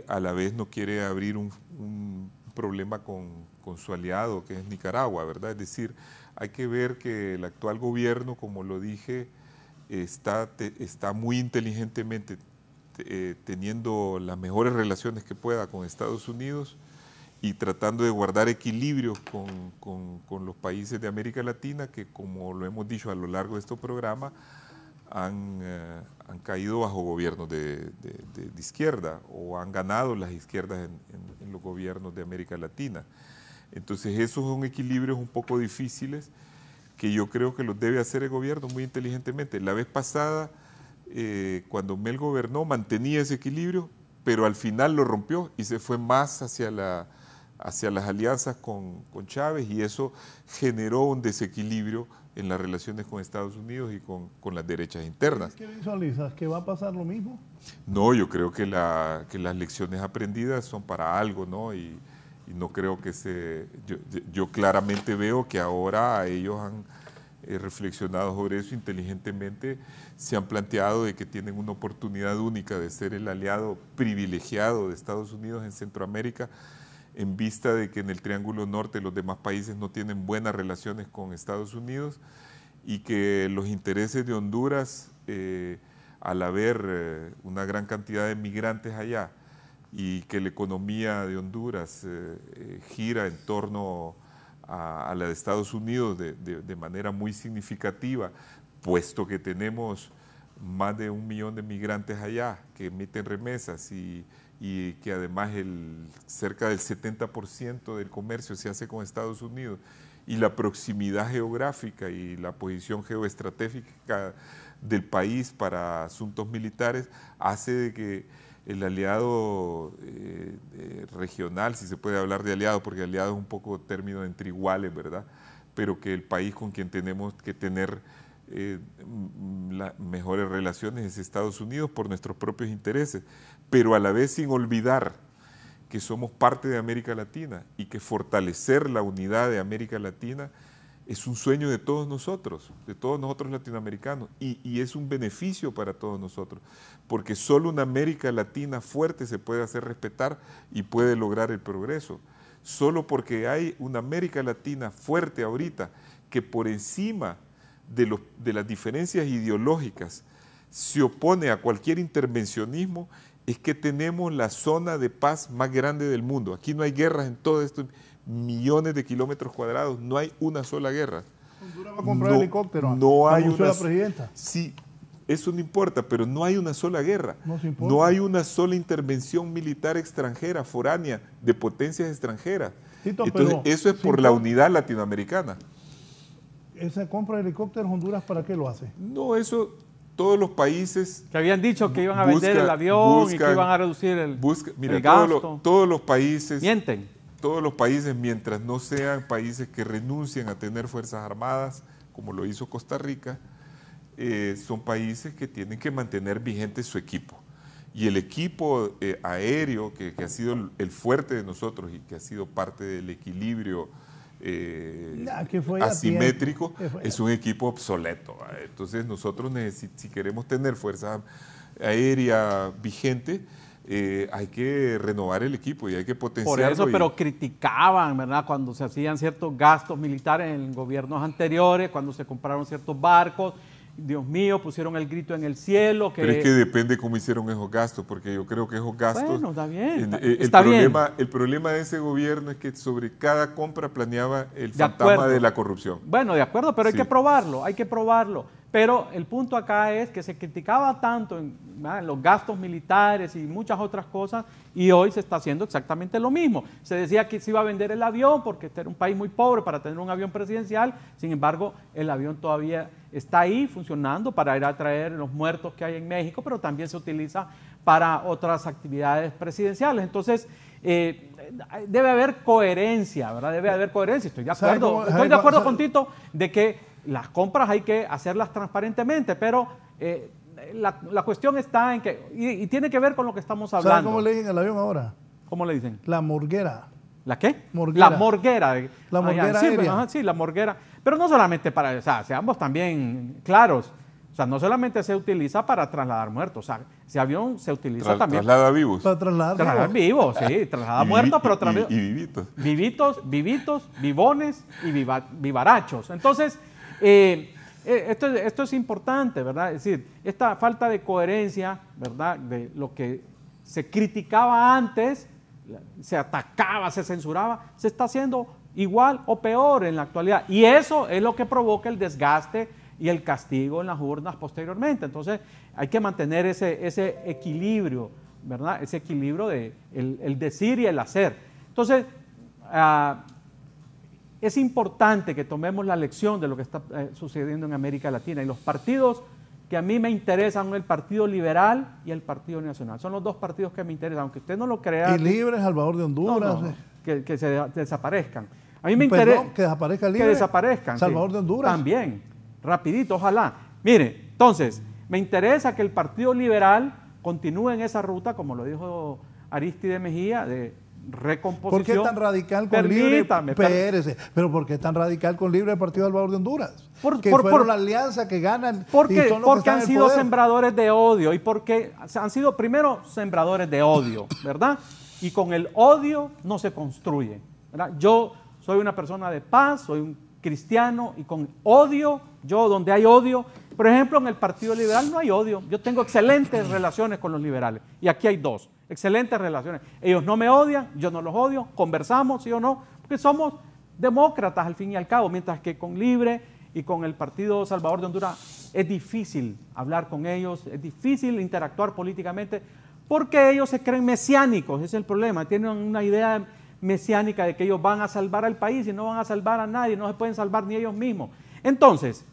G: a la vez no quiere abrir un problema con su aliado, que es Nicaragua, ¿verdad? Es decir, hay que ver que el actual gobierno, como lo dije, está muy inteligentemente teniendo las mejores relaciones que pueda con Estados Unidos y tratando de guardar equilibrio con los países de América Latina que, como lo hemos dicho a lo largo de este programa, han caído bajo gobiernos de izquierda o han ganado las izquierdas en los gobiernos de América Latina. Entonces esos son equilibrios un poco difíciles que yo creo que los debe hacer el gobierno muy inteligentemente. La vez pasada, cuando Mel gobernó, mantenía ese equilibrio, pero al final lo rompió y se fue más hacia las alianzas con Chávez, y eso generó un desequilibrio en las relaciones con Estados Unidos y con las derechas internas.
C: ¿Qué visualizas? ¿Que va a pasar lo mismo?
G: No, yo creo que las lecciones aprendidas son para algo, ¿no? Y no creo que yo claramente veo que ahora ellos han reflexionado sobre eso inteligentemente, se han planteado de que tienen una oportunidad única de ser el aliado privilegiado de Estados Unidos en Centroamérica, en vista de que en el Triángulo Norte los demás países no tienen buenas relaciones con Estados Unidos y que los intereses de Honduras, al haber una gran cantidad de migrantes allá, y que la economía de Honduras gira en torno a la de Estados Unidos de manera muy significativa, puesto que tenemos más de 1 millón de migrantes allá que emiten remesas y que además cerca del 70% del comercio se hace con Estados Unidos, y la proximidad geográfica y la posición geoestratégica del país para asuntos militares hace de que el aliado regional, si se puede hablar de aliado, porque aliado es un poco término entre iguales, ¿verdad? Pero que el país con quien tenemos que tener las mejores relaciones es Estados Unidos por nuestros propios intereses, pero a la vez sin olvidar que somos parte de América Latina y que fortalecer la unidad de América Latina es un sueño de todos nosotros latinoamericanos, y es un beneficio para todos nosotros, porque solo una América Latina fuerte se puede hacer respetar y puede lograr el progreso. Solo porque hay una América Latina fuerte ahorita que por encima de las diferencias ideológicas se opone a cualquier intervencionismo, es que tenemos la zona de paz más grande del mundo. Aquí no hay guerras en todos estos millones de kilómetros cuadrados, no hay una sola guerra.
C: Honduras va a comprar helicópteros.
G: No hay una.
C: La presidenta.
G: Sí, eso no importa, pero no hay una sola guerra.
C: No
G: hay una sola intervención militar extranjera, foránea, de potencias extranjeras.
C: Tito,
G: entonces, eso es por la unidad latinoamericana.
C: ¿Esa compra de helicópteros Honduras para qué lo hace?
G: No, eso todos los países...
F: Que habían dicho que iban a vender el avión y que iban a reducir el gasto.
G: Todos los países...
F: Mienten.
G: Todos los países, mientras no sean países que renuncien a tener fuerzas armadas, como lo hizo Costa Rica, son países que tienen que mantener vigente su equipo. Y el equipo aéreo, que ha sido el fuerte de nosotros y que ha sido parte del equilibrio asimétrico, es un equipo obsoleto. Entonces nosotros, si queremos tener fuerza aérea vigente, hay que renovar el equipo y hay que potenciarlo.
F: Por eso, pero criticaban, ¿verdad?, cuando se hacían ciertos gastos militares en gobiernos anteriores, cuando se compraron ciertos barcos. Dios mío, pusieron el grito en el cielo.
G: Pero es que depende cómo hicieron esos gastos, porque yo creo que esos gastos...
F: Bueno, está bien.
G: El problema de ese gobierno es que sobre cada compra planeaba el fantasma de la corrupción.
F: Bueno, de acuerdo, pero hay que probarlo. Pero el punto acá es que se criticaba tanto en los gastos militares y muchas otras cosas, y hoy se está haciendo exactamente lo mismo. Se decía que se iba a vender el avión porque este era un país muy pobre para tener un avión presidencial. Sin embargo, el avión todavía está ahí funcionando para ir a traer los muertos que hay en México, pero también se utiliza para otras actividades presidenciales. Entonces, debe haber coherencia, ¿verdad? Debe haber coherencia. Estoy de acuerdo con Tito de que las compras hay que hacerlas transparentemente, pero la cuestión está en que, y tiene que ver con lo que estamos hablando.
C: ¿Sabe cómo le dicen al avión ahora?
F: ¿Cómo le dicen?
C: La morguera.
F: ¿La qué?
C: Morguera.
F: La morguera.
C: La morguera
F: sí,
C: aérea.
F: Sí, la morguera. Pero no solamente para, o sea, seamos también claros. O sea, no solamente se utiliza para trasladar muertos. O sea, ese avión se utiliza también.
G: Traslada vivos.
C: Para trasladar
F: vivos, sí. Traslada muertos, pero
G: y vivitos.
F: Vivitos, vivones y vivarachos. Entonces, esto es importante, ¿verdad? Es decir, esta falta de coherencia, ¿verdad?, de lo que se criticaba antes, se atacaba, se censuraba, se está haciendo igual o peor en la actualidad. Y eso es lo que provoca el desgaste y el castigo en las urnas posteriormente. Entonces, hay que mantener ese equilibrio, ¿verdad? Ese equilibrio de el decir y el hacer. Entonces, es importante que tomemos la lección de lo que está sucediendo en América Latina, y los partidos que a mí me interesan son el Partido Liberal y el Partido Nacional. Son los dos partidos que me interesan, aunque usted no lo crea.
C: Y Libre, Salvador de Honduras.
F: No, que se desaparezcan. A mí me interesa
C: que desaparezca Libre.
F: Que desaparezcan.
C: Salvador de Honduras.
F: También, rapidito, ojalá. Mire, entonces, me interesa que el Partido Liberal continúe en esa ruta, como lo dijo Aristide Mejía, de recomposición.
C: ¿Por qué tan radical con Libre? Pero ¿por qué tan radical con Libre el Partido Salvador de Honduras? Fueron la alianza que ganan.
F: Porque han sido sembradores de odio, y porque han sido primero sembradores de odio, ¿verdad? Y con el odio no se construye, ¿verdad? Yo soy una persona de paz, soy un cristiano, y con odio, donde hay odio, por ejemplo, en el Partido Liberal no hay odio. Yo tengo excelentes relaciones con los liberales, y aquí hay dos. Excelentes relaciones. Ellos no me odian, yo no los odio, conversamos, sí o no, porque somos demócratas al fin y al cabo, mientras que con Libre y con el Partido Salvador de Honduras es difícil hablar con ellos, es difícil interactuar políticamente, porque ellos se creen mesiánicos, ese es el problema, tienen una idea mesiánica de que ellos van a salvar al país y no van a salvar a nadie, no se pueden salvar ni ellos mismos. Entonces,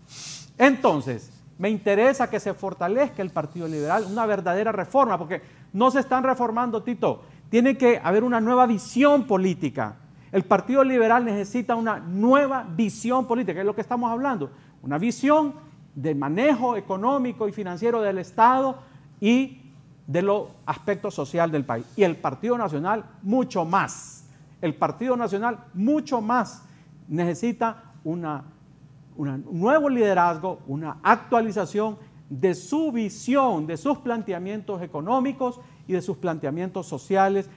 F: me interesa que se fortalezca el Partido Liberal, una verdadera reforma, porque no se están reformando, Tito. Tiene que haber una nueva visión política. El Partido Liberal necesita una nueva visión política, es lo que estamos hablando. Una visión de manejo económico y financiero del Estado y de los aspectos sociales del país. Y el Partido Nacional mucho más. El Partido Nacional mucho más necesita un nuevo liderazgo, una actualización de su visión, de sus planteamientos económicos y de sus planteamientos sociales,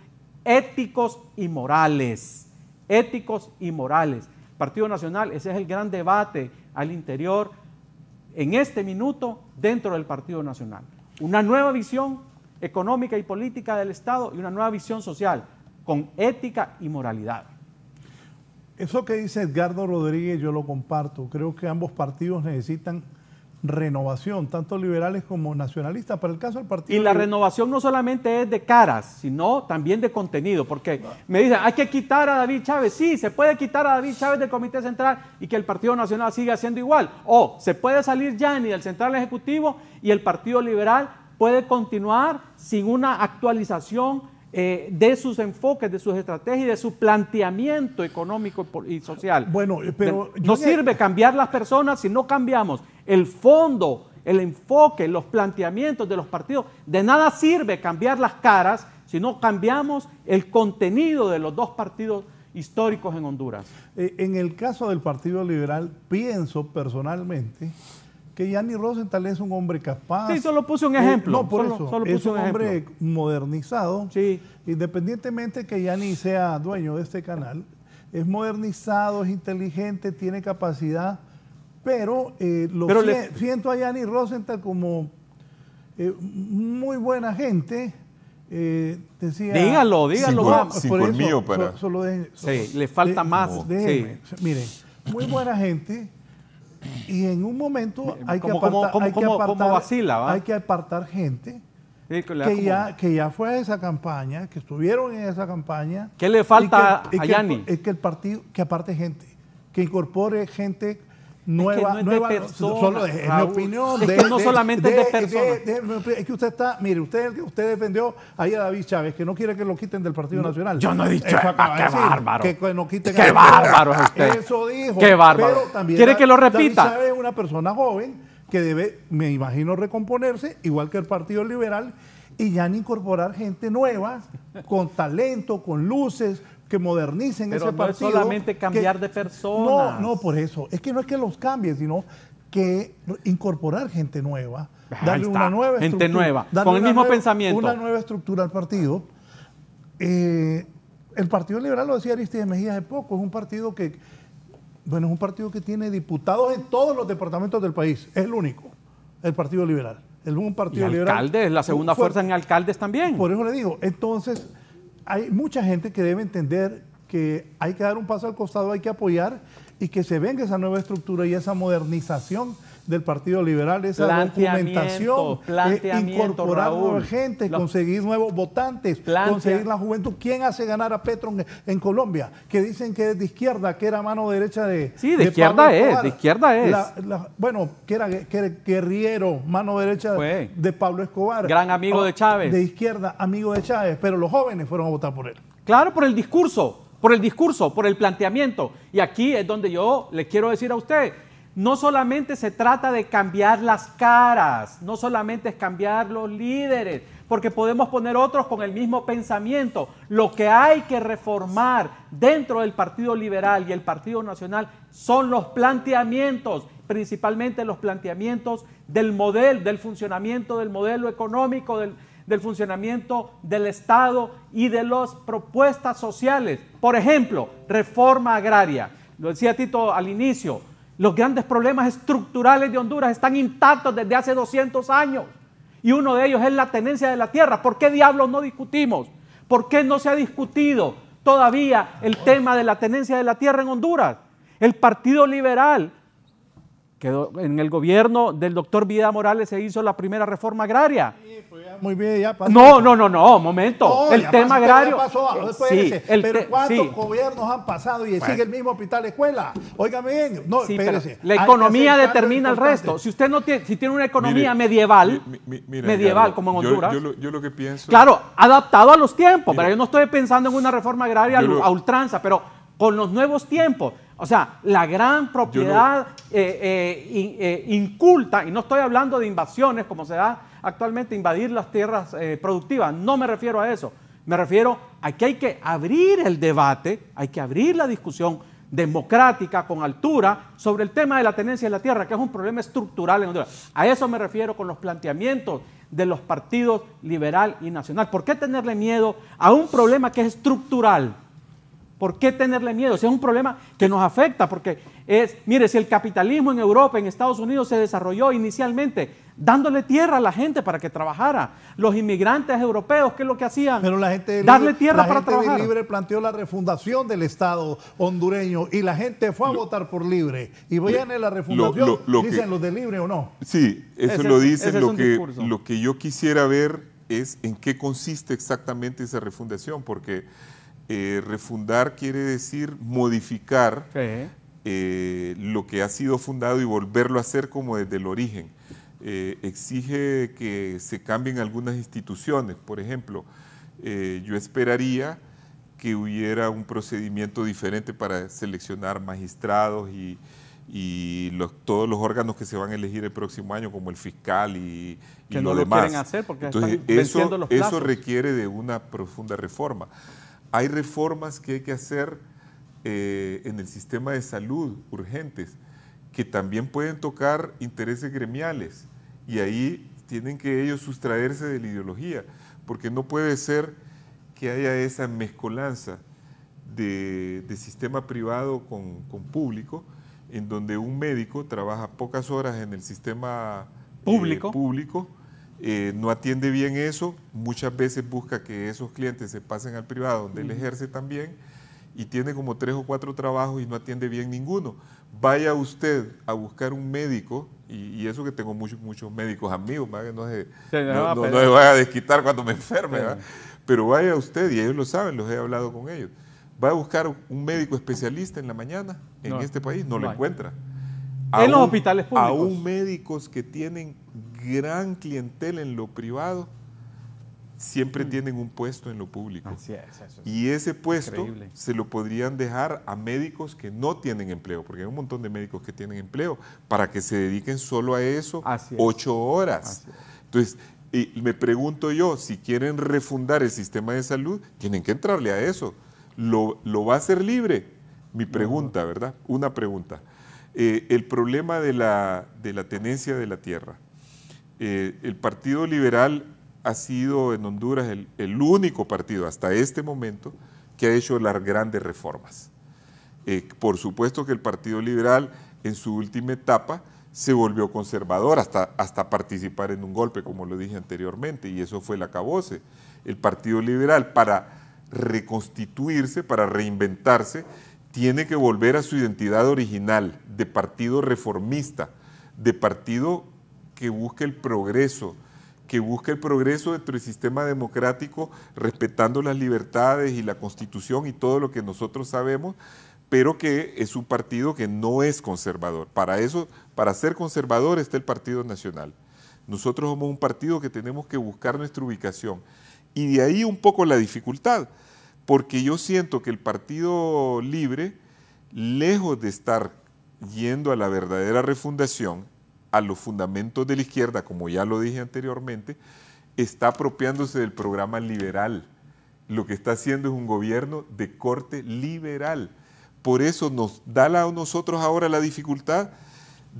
F: éticos y morales. Éticos y morales. Partido Nacional, ese es el gran debate al interior, en este minuto, dentro del Partido Nacional. Una nueva visión económica y política del Estado y una nueva visión social, con ética y moralidad.
C: Eso que dice Edgardo Rodríguez yo lo comparto. Creo que ambos partidos necesitan renovación, tanto liberales como nacionalistas. Para el caso del Partido...
F: Y la renovación no solamente es de caras, sino también de contenido, porque me dicen, hay que quitar a David Chávez. Sí, se puede quitar a David Chávez del Comité Central y que el Partido Nacional siga siendo igual. O se puede salir Yanni del Central Ejecutivo y el Partido Liberal puede continuar sin una actualización de sus enfoques, de sus estrategias y de su planteamiento económico y social.
C: Bueno, pero...
F: No sirve cambiar las personas si no cambiamos el fondo, el enfoque, los planteamientos de los partidos. De nada sirve cambiar las caras si no cambiamos el contenido de los dos partidos históricos en Honduras.
C: En el caso del Partido Liberal, pienso personalmente que Yanni Rosenthal es un hombre capaz.
F: Sí, solo puse un ejemplo.
C: No, por eso.
F: Solo
C: es
F: puse
C: un hombre modernizado.
F: Sí.
C: Independientemente que Yanni sea dueño de este canal, es modernizado, es inteligente, tiene capacidad, pero siento a Yanni Rosenthal como muy buena gente. Decía,
F: dígalo. Le falta más.
C: Déjenme, miren, muy buena gente. Y en un momento hay que apartar gente que ya fue a esa campaña, que estuvieron en esa campaña.
F: ¿Qué le falta a Yanni?
C: Es que el partido, que aparte gente, que incorpore gente nueva,
F: es que no es de personas,
C: solo es mi opinión.
F: Es que no solamente es de personas.
C: Es que usted está, mire, usted defendió ahí a David Chávez, que no quiere que lo quiten del Partido Nacional.
F: Yo no he dicho eso. ¡Qué bárbaro!
C: Que no quiten
F: ¡Qué bárbaro es usted!
C: Eso dijo.
F: ¡Qué bárbaro!
C: Pero también
F: ¿Quiere que lo repita?
C: David Chávez es una persona joven que debe, me imagino, recomponerse, igual que el Partido Liberal, y ya incorporar gente nueva, con talento, con luces, que modernicen ese partido.
F: Pero no es solamente cambiar de personas.
C: No, por eso. Es que no es que los cambien, sino que incorporar gente nueva, darle una nueva estructura.
F: Gente nueva, con el mismo pensamiento.
C: Una nueva estructura al partido. El Partido Liberal, lo decía Aristides Mejía hace poco, es un partido que, bueno, es un partido que tiene diputados en todos los departamentos del país. Es el único, el Partido Liberal. Es un partido liberal.
F: Alcaldes, la segunda fuerza en alcaldes también.
C: Por eso le digo, entonces, hay mucha gente que debe entender que hay que dar un paso al costado, hay que apoyar y que se venga esa nueva estructura y esa modernización del Partido Liberal, esa documentación, incorporar nueva gente, conseguir nuevos votantes, conseguir la juventud. ¿Quién hace ganar a Petro en Colombia? Que dicen que es de izquierda, que era mano derecha de
F: Sí, de izquierda es, de izquierda es.
C: Bueno, que era guerrillero, mano derecha de Pablo Escobar.
F: Gran amigo de Chávez.
C: De izquierda, amigo de Chávez, pero los jóvenes fueron a votar por él.
F: Claro, por el discurso, por el planteamiento. Y aquí es donde yo le quiero decir a usted, no solamente se trata de cambiar las caras, no solamente es cambiar los líderes, porque podemos poner otros con el mismo pensamiento. Lo que hay que reformar dentro del Partido Liberal y el Partido Nacional son los planteamientos, principalmente los planteamientos del modelo, del funcionamiento del modelo económico, del funcionamiento del Estado y de las propuestas sociales. Por ejemplo, reforma agraria. Lo decía Tito al inicio. Los grandes problemas estructurales de Honduras están intactos desde hace 200 años y uno de ellos es la tenencia de la tierra. ¿Por qué diablos no discutimos? ¿Por qué no se ha discutido todavía el tema de la tenencia de la tierra en Honduras? El Partido Liberal, en el gobierno del doctor Videla Morales se hizo la primera reforma agraria.
C: Muy bien, ya pasó.
F: No, momento.
C: No,
F: el tema agrario.
C: Pero ¿cuántos gobiernos han pasado y sigue el mismo hospital escuela? Óigame bien. No, espérese.
F: La economía determina el resto. Si usted si tiene una economía medieval como en Honduras.
G: Yo lo que pienso.
F: Claro, adaptado a los tiempos. Pero yo no estoy pensando en una reforma agraria a ultranza, pero con los nuevos tiempos. O sea, la gran propiedad inculta, y no estoy hablando de invasiones como se da actualmente, invadir las tierras productivas, no me refiero a eso, me refiero a que hay que abrir el debate, hay que abrir la discusión democrática, con altura, sobre el tema de la tenencia de la tierra, que es un problema estructural en Honduras. A eso me refiero con los planteamientos de los partidos liberal y nacional. ¿Por qué tenerle miedo a un problema que es estructural? ¿Por qué tenerle miedo? Si es un problema que nos afecta, porque mire, si el capitalismo en Europa, en Estados Unidos se desarrolló inicialmente dándole tierra a la gente para que trabajara. Los inmigrantes europeos, ¿qué es lo que hacían?
C: Pero la gente
F: darle tierra para trabajar.
C: La gente de Libre planteó la refundación del Estado hondureño y la gente fue a votar por Libre. Y viene la refundación, dicen los de Libre o no.
G: Sí, eso lo dicen. Lo que yo quisiera ver es en qué consiste exactamente esa refundación, porque refundar quiere decir modificar lo que ha sido fundado y volverlo a hacer como desde el origen. Exige que se cambien algunas instituciones. Por ejemplo, yo esperaría que hubiera un procedimiento diferente para seleccionar magistrados y todos los órganos que se van a elegir el próximo año, como el fiscal y
F: que
G: lo
F: no
G: demás.
F: Quieren hacer porque
G: entonces,
F: están venciendo los plazos.
G: Eso requiere de una profunda reforma. Hay reformas que hay que hacer en el sistema de salud urgentes, que también pueden tocar intereses gremiales y ahí tienen que ellos sustraerse de la ideología, porque no puede ser que haya esa mezcolanza de sistema privado con público, en donde un médico trabaja pocas horas en el sistema público, no atiende bien eso, muchas veces busca que esos clientes se pasen al privado donde él ejerce también y tiene como 3 o 4 trabajos y no atiende bien ninguno. Vaya usted a buscar un médico, y eso que tengo muchos médicos amigos, ¿verdad? Que no se vaya a desquitar cuando me enferme, ¿verdad? Pero vaya usted, y ellos lo saben, los he hablado con ellos, va a buscar un médico especialista en la mañana en este país, no lo encuentra.
F: En los hospitales públicos.
G: Aún médicos que tienen gran clientela en lo privado, siempre tienen un puesto en lo público.
F: Así es,
G: y ese puesto
F: increíble.
G: Se lo podrían dejar a médicos que no tienen empleo, porque hay un montón de médicos que tienen empleo, para que se dediquen solo a eso 8 horas. Entonces, me pregunto yo, si quieren refundar el sistema de salud, tienen que entrarle a eso. ¿Lo va a hacer libre? Mi pregunta, ¿verdad? Una pregunta. El problema de la tenencia de la tierra. El Partido Liberal ha sido en Honduras el único partido hasta este momento que ha hecho las grandes reformas. Por supuesto que el Partido Liberal en su última etapa se volvió conservador hasta participar en un golpe, como lo dije anteriormente, y eso fue el acabose. El Partido Liberal, para reconstituirse, para reinventarse, tiene que volver a su identidad original de partido reformista, de partido que busque el progreso, dentro del sistema democrático, respetando las libertades y la Constitución y todo lo que nosotros sabemos, pero que es un partido que no es conservador. Para eso, para ser conservador está el Partido Nacional. Nosotros somos un partido que tenemos que buscar nuestra ubicación. Y de ahí un poco la dificultad, porque yo siento que el Partido Libre, lejos de estar yendo a la verdadera refundación, a los fundamentos de la izquierda, como ya lo dije anteriormente, está apropiándose del programa liberal. Lo que está haciendo es un gobierno de corte liberal. Por eso nos da a nosotros ahora la dificultad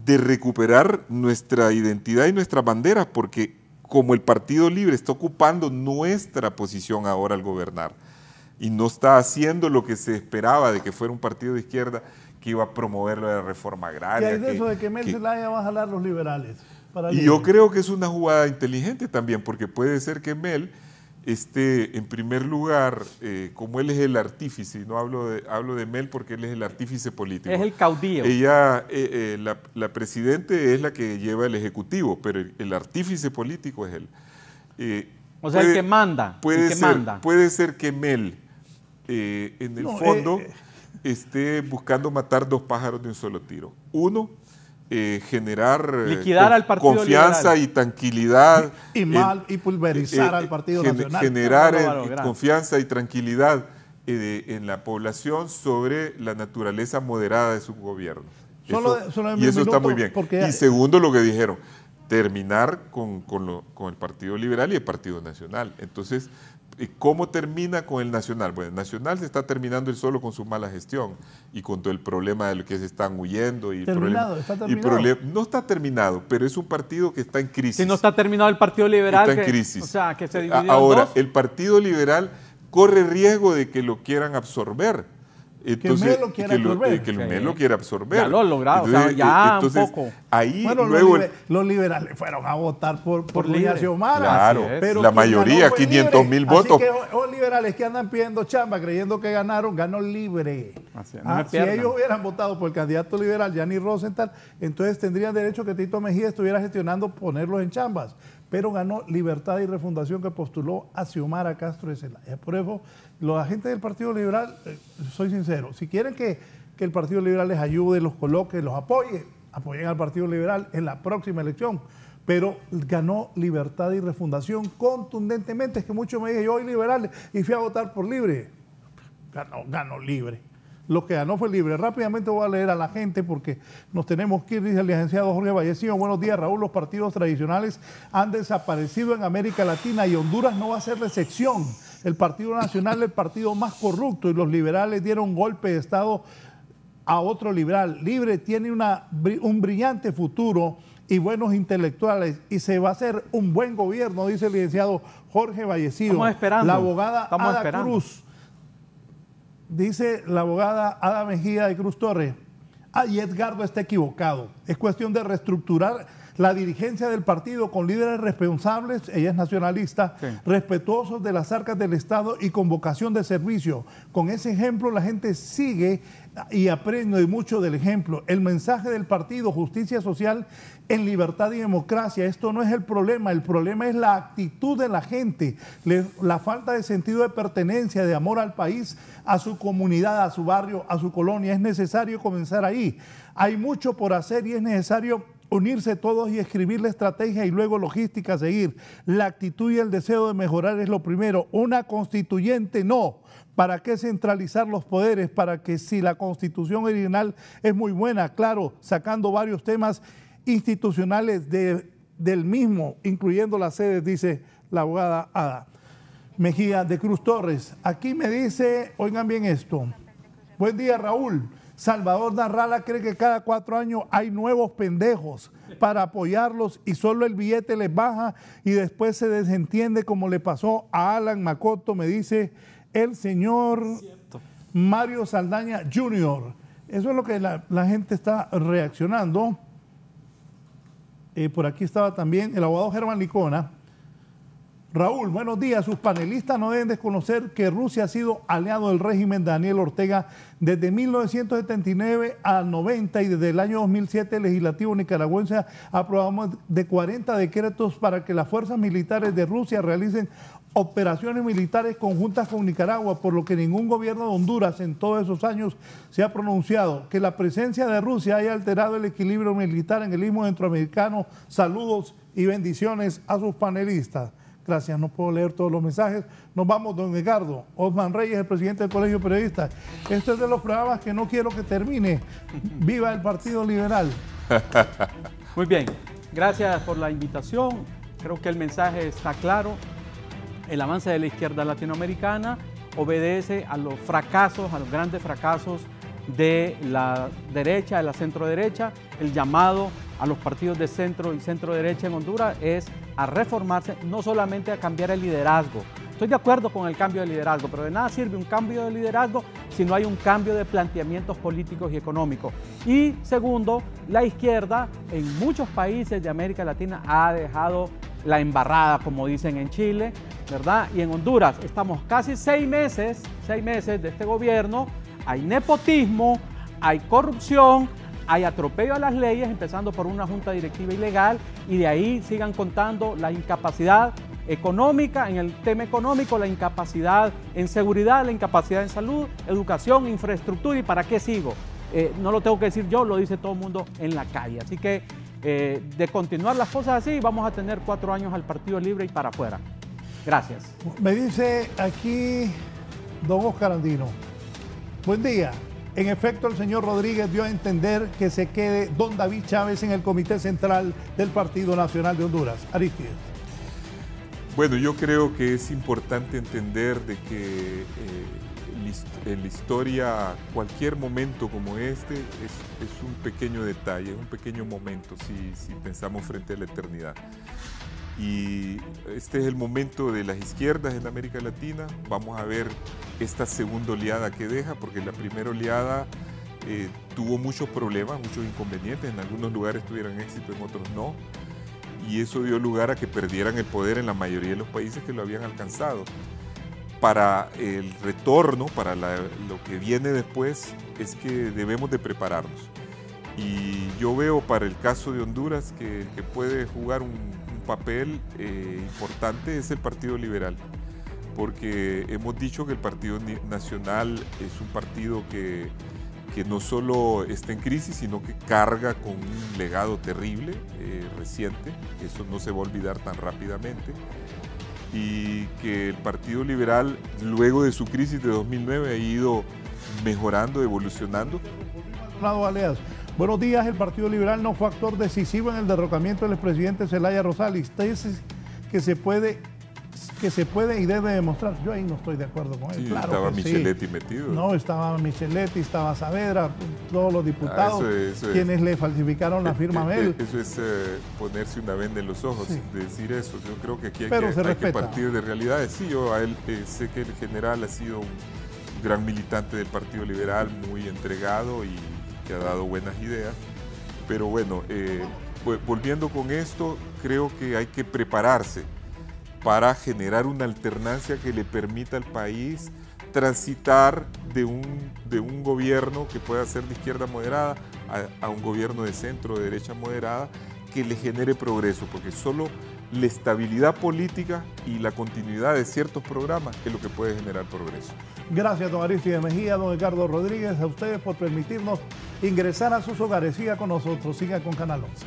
G: de recuperar nuestra identidad y nuestras banderas, porque como el Partido Libre está ocupando nuestra posición ahora al gobernar y no está haciendo lo que se esperaba de que fuera un partido de izquierda que iba a promover la reforma agraria.
C: ¿Qué hay de eso de que Mel Zelaya va a jalar los liberales?
G: Y yo creo que es una jugada inteligente también, porque puede ser que Mel esté en primer lugar, como él es el artífice, no hablo de Mel porque él es el artífice político.
F: Es el caudillo.
G: Ella, la presidente es la que lleva el ejecutivo, pero el artífice político es él.
F: O sea, el que manda.
G: Puede ser que Mel, en el fondo, esté buscando matar 2 pájaros de un solo tiro. Uno, generar confianza y tranquilidad.
C: Y pulverizar al Partido Nacional.
G: Generar confianza y tranquilidad en la población sobre la naturaleza moderada de su gobierno. Y eso está muy bien. Y segundo, lo que dijeron, terminar con el Partido Liberal y el Partido Nacional. Entonces, ¿cómo termina con el Nacional? Bueno, el Nacional se está terminando él solo con su mala gestión y con todo el problema de lo que se están huyendo.
C: ¿Está terminado?
G: No está terminado, pero es un partido que está en crisis.
F: Si no está terminado el Partido Liberal,
G: está en crisis.
F: O sea, que se dividió
G: ahora,
F: en 2.
G: el Partido Liberal corre riesgo de que lo quieran absorber. Entonces,
C: que
G: Mel lo quiere absorber.
F: Ya lo ha logrado, entonces, o sea, ya un poco.
G: Ahí
C: bueno,
G: luego
C: los liberales fueron a votar por Lidia Xiomara.
G: Claro,
C: pero
G: la mayoría, 500,000 votos.
C: Así que los liberales que andan pidiendo chamba creyendo que ganaron, ganó Libre. Si ellos hubieran votado por el candidato liberal, Yanni Rosenthal, entonces tendrían derecho que Tito Mejía estuviera gestionando ponerlos en chambas. Pero ganó Libertad y Refundación, que postuló a Xiomara Castro de Zelaya. Por eso, los agentes del Partido Liberal, soy sincero, si quieren que el Partido Liberal les ayude, los coloque, los apoye, apoyen al Partido Liberal en la próxima elección. Pero ganó Libertad y Refundación contundentemente. Es que muchos me dicen, yo soy liberal y fui a votar por Libre. Ganó Libre. Lo que ganó fue Libre. Rápidamente voy a leer a la gente porque nos tenemos que ir, dice el licenciado Jorge Vallecillo. Buenos días, Raúl. Los partidos tradicionales han desaparecido en América Latina y Honduras no va a ser la excepción. El Partido Nacional es el partido más corrupto y los liberales dieron golpe de Estado a otro liberal. Libre tiene un brillante futuro y buenos intelectuales y se va a hacer un buen gobierno, dice el licenciado Jorge Vallecido.
F: Estamos esperando.
C: La abogada Ada Cruz, dice la abogada Ada Mejía de Cruz Torres. Y Edgardo está equivocado. Es cuestión de reestructurar la dirigencia del partido con líderes responsables, ella es nacionalista, sí, respetuosos de las arcas del Estado y con vocación de servicio. Con ese ejemplo la gente sigue y aprende mucho del ejemplo. El mensaje del partido, justicia social en libertad y democracia, esto no es el problema es la actitud de la gente, la falta de sentido de pertenencia, de amor al país, a su comunidad, a su barrio, a su colonia. Es necesario comenzar ahí. Hay mucho por hacer y es necesario unirse todos y escribir la estrategia y luego logística a seguir. La actitud y el deseo de mejorar es lo primero. Una constituyente no. ¿Para qué centralizar los poderes? Para que si la constitución original es muy buena, claro, sacando varios temas institucionales del mismo, incluyendo las sedes, dice la abogada Ada Mejía de Cruz Torres. Aquí me dice, oigan bien esto. Buen día, Raúl. Salvador Narrala cree que cada 4 años hay nuevos pendejos para apoyarlos y solo el billete les baja y después se desentiende como le pasó a Alan Macoto, me dice el señor Mario Saldaña Jr. Eso es lo que la gente está reaccionando. Por aquí estaba también el abogado Germán Licona. Raúl, buenos días. Sus panelistas no deben desconocer que Rusia ha sido aliado del régimen de Daniel Ortega desde 1979 a 90 y desde el año 2007 el legislativo nicaragüense aprobó más de 40 decretos para que las fuerzas militares de Rusia realicen operaciones militares conjuntas con Nicaragua, por lo que ningún gobierno de Honduras en todos esos años se ha pronunciado. Que la presencia de Rusia haya alterado el equilibrio militar en el istmo centroamericano. Saludos y bendiciones a sus panelistas. Gracias, no puedo leer todos los mensajes. Nos vamos, don Edgardo. Osman Reyes, el presidente del Colegio de Periodistas. Esto es de los programas que no quiero que termine. ¡Viva el Partido Liberal!
F: Muy bien, gracias por la invitación. Creo que el mensaje está claro. El avance de la izquierda latinoamericana obedece a los fracasos, a los grandes fracasos de la derecha, de la centro-derecha. El llamado a los partidos de centro y centro-derecha en Honduras es a reformarse, no solamente a cambiar el liderazgo. Estoy de acuerdo con el cambio de liderazgo, pero de nada sirve un cambio de liderazgo si no hay un cambio de planteamientos políticos y económicos. Y segundo, la izquierda en muchos países de América Latina ha dejado la embarrada, como dicen en Chile, ¿verdad? Y en Honduras estamos casi 6 meses de este gobierno. Hay nepotismo, hay corrupción, hay atropello a las leyes, empezando por una junta directiva ilegal, y de ahí sigan contando la incapacidad económica, en el tema económico, la incapacidad en seguridad, la incapacidad en salud, educación, infraestructura, y para qué sigo. No lo tengo que decir yo, lo dice todo el mundo en la calle. Así que de continuar las cosas así, vamos a tener 4 años al Partido Libre y para afuera. Gracias.
C: Me dice aquí don Oscar Andino. Buen día. En efecto, el señor Rodríguez dio a entender que se quede don David Chávez en el Comité Central del Partido Nacional de Honduras. Aristides.
G: Bueno, yo creo que es importante entender de que en la historia cualquier momento como este es un pequeño detalle, es un pequeño momento si pensamos frente a la eternidad. Y este es el momento de las izquierdas en América Latina. Vamos a ver esta segunda oleada que deja, porque la primera oleada tuvo muchos problemas, muchos inconvenientes. En algunos lugares tuvieron éxito, en otros no. Y eso dio lugar a que perdieran el poder en la mayoría de los países que lo habían alcanzado. Para el retorno, para lo que viene después, es que debemos de prepararnos. Y yo veo para el caso de Honduras que puede jugar un papel importante es el Partido Liberal, porque hemos dicho que el Partido Nacional es un partido que no solo está en crisis, sino que carga con un legado terrible, reciente. Eso no se va a olvidar tan rápidamente. Y que el Partido Liberal, luego de su crisis de 2009, ha ido mejorando, evolucionando.
C: Buenos días, el Partido Liberal no fue actor decisivo en el derrocamiento del expresidente Zelaya Rosales. Dice que se puede que se puede y debe demostrar. Yo ahí no estoy de acuerdo con él.
G: Sí,
C: claro
G: estaba
C: que
G: Micheletti
C: sí.
G: metido.
C: No, estaba Micheletti, estaba Saavedra, todos los diputados, quienes le falsificaron la firma a él.
G: Eso es ponerse una venda en los ojos,
C: Sí.
G: decir eso. Yo creo que aquí hay que partir de realidades. Sí, yo a él sé que el general ha sido un gran militante del Partido Liberal, muy entregado y que ha dado buenas ideas. Pero bueno, volviendo con esto, creo que hay que prepararse para generar una alternancia que le permita al país transitar de un gobierno que pueda ser de izquierda moderada a un gobierno de centro, de derecha moderada, que le genere progreso, porque solo la estabilidad política y la continuidad de ciertos programas es lo que puede generar progreso.
C: Gracias, don Aristide Mejía, don Edgardo Rodríguez, a ustedes por permitirnos ingresar a sus hogares. Siga con nosotros, siga con Canal 11.